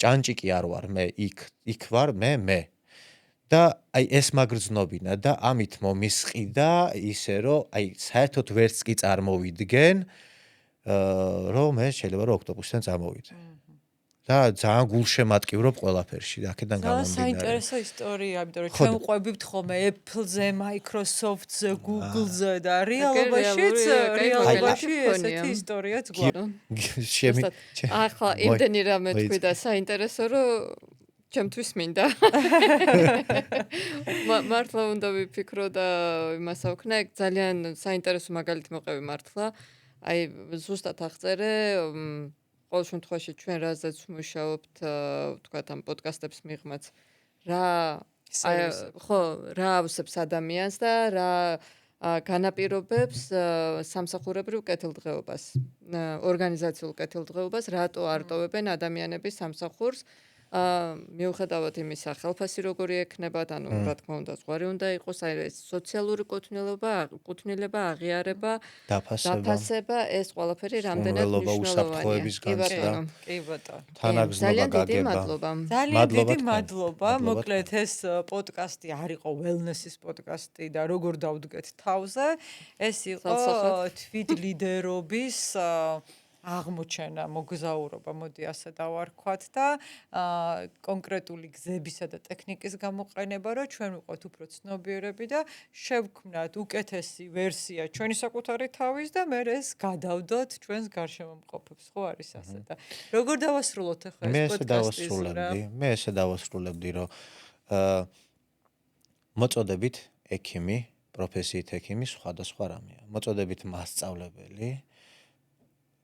ჭანჭი კი არ ვარ მე იქ ვარ მე. და აი ეს მაგრძნობინა და ამით მომისყიდა ისე რომ აი საერთოდ ვერც კი წარმოვიდგენ რომ მე შეიძლება რომ ოქტოპუსიდან წამოვიდე. და ძალიან გულშემატკივრობ ყველაფერში აქედან გამომდინარე. საინტერესო ისტორია, იმიტომ რომ ჩვენ ყვებებთ ხოლმე Apple-ზე, Microsoft-ზე, Google-ზე და რეალობაშიც ესეთი ისტორიაც გვაქვს. ახლა იმდენი რამე თქვი და საინტერესო რომ ჩემთვის მინდა. მართლა უნდა ვიფიქრო და იმასა ვქნა, ძალიან საინტერესო მაგალითი მოყევი მართლა. აი ზუსტად აღწერე ყოველ შემთხვევაში ჩვენ რაზეც ვმუშაობთ, ვთქვათ ამ პოდკასტებს მიღმაც, რა ავსებს ადამიანს და რა განაპირობებს სამსახურებრივ კეთილდღეობას, ორგანიზაციულ კეთილდღეობას, რატო არტოვებენ ადამიანები სამსახურს, მიუხედავად იმისა, ხელფასი როგორი ექნებათ, ანუ რა თქმა უნდა, ზღვარი უნდა იყოს, აი ეს სოციალური კუთვნილება, აღიარება, დაფასება, ეს ყველაფერი რამდენად მნიშვნელოვანია. კი ბატონო. თანაგზნობა გაგება. ძალიან დიდი მადლობა. მოკლედ ეს პოდკასტი არ იყო wellness-ის პოდკასტი და როგორ დავდგეთ თავზე. ეს იყო თვით ლიდერობის აღმოჩენა, მოგზაურობა, მოდი ასე დავარქვათ და კონკრეტული გზებისა და ტექნიკის გამოყენება, რომ ჩვენ ვიყოთ უფრო ცნობიერები და შევქმნათ უკეთესი ვერსია ჩვენი საკუთარი თავის და მე ეს გადავდოთ ჩვენს გარშემომყოფებს, ხო არის ასე და როგორ დავასრულოთ ახლა ეს პოდკასტი? მე ესე დავასრულებდი, რომ მოწოდებით ექიმი, პროფესიით ექიმი სხვადასხვა რამეა. მოწოდებით მასწავლებელი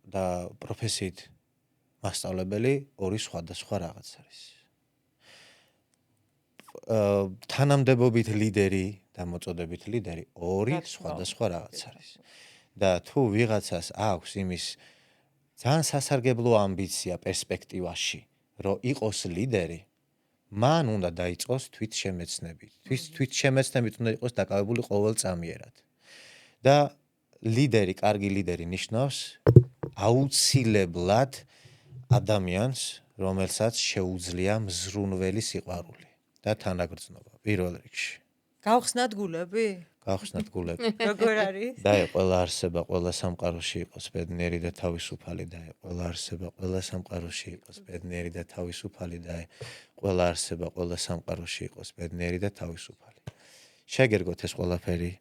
და პროფესიით მასწავლებელი ორი სხვადასხვა რაღაც არის. თანამდებობით ლიდერი და მოწოდებით ლიდერი ორი სხვადასხვა რაღაც არის. და თუ ვიღაცას აქვს იმის ძალიან სასარგებლო ამბიცია პერსპექტივაში, რომ იყოს ლიდერი, მან უნდა დაიწყოს თვითშემეცნებით. თვითშემეცნებით უნდა იყოს დაკავებული ყოველწამიერად. და ლიდერი, კარგი ლიდერი ნიშნავს აუცილებლად ადამიანს, რომელსაც შეუძლია მზრუნველი სიყვარული და თანაგრძნობა პირველ რიგში. გავხსნათ გულები? გავხსნათ გულები. როგორ არის? და ყველა არსება, ყველა სამყაროში იყოს ბედნიერი და თავისუფალი და ყველა არსება, ყველა სამყაროში იყოს ბედნიერი და თავისუფალი და ყველა არსება, ყველა სამყაროში იყოს ბედნიერი და თავისუფალი. შეგერგოთ ეს ყველაფერი.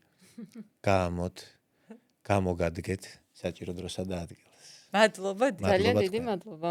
გამოთ, გამოგადგეთ საჭირო დროსა და ადგილას. მადლობა, ძალიან დიდი მადლობა.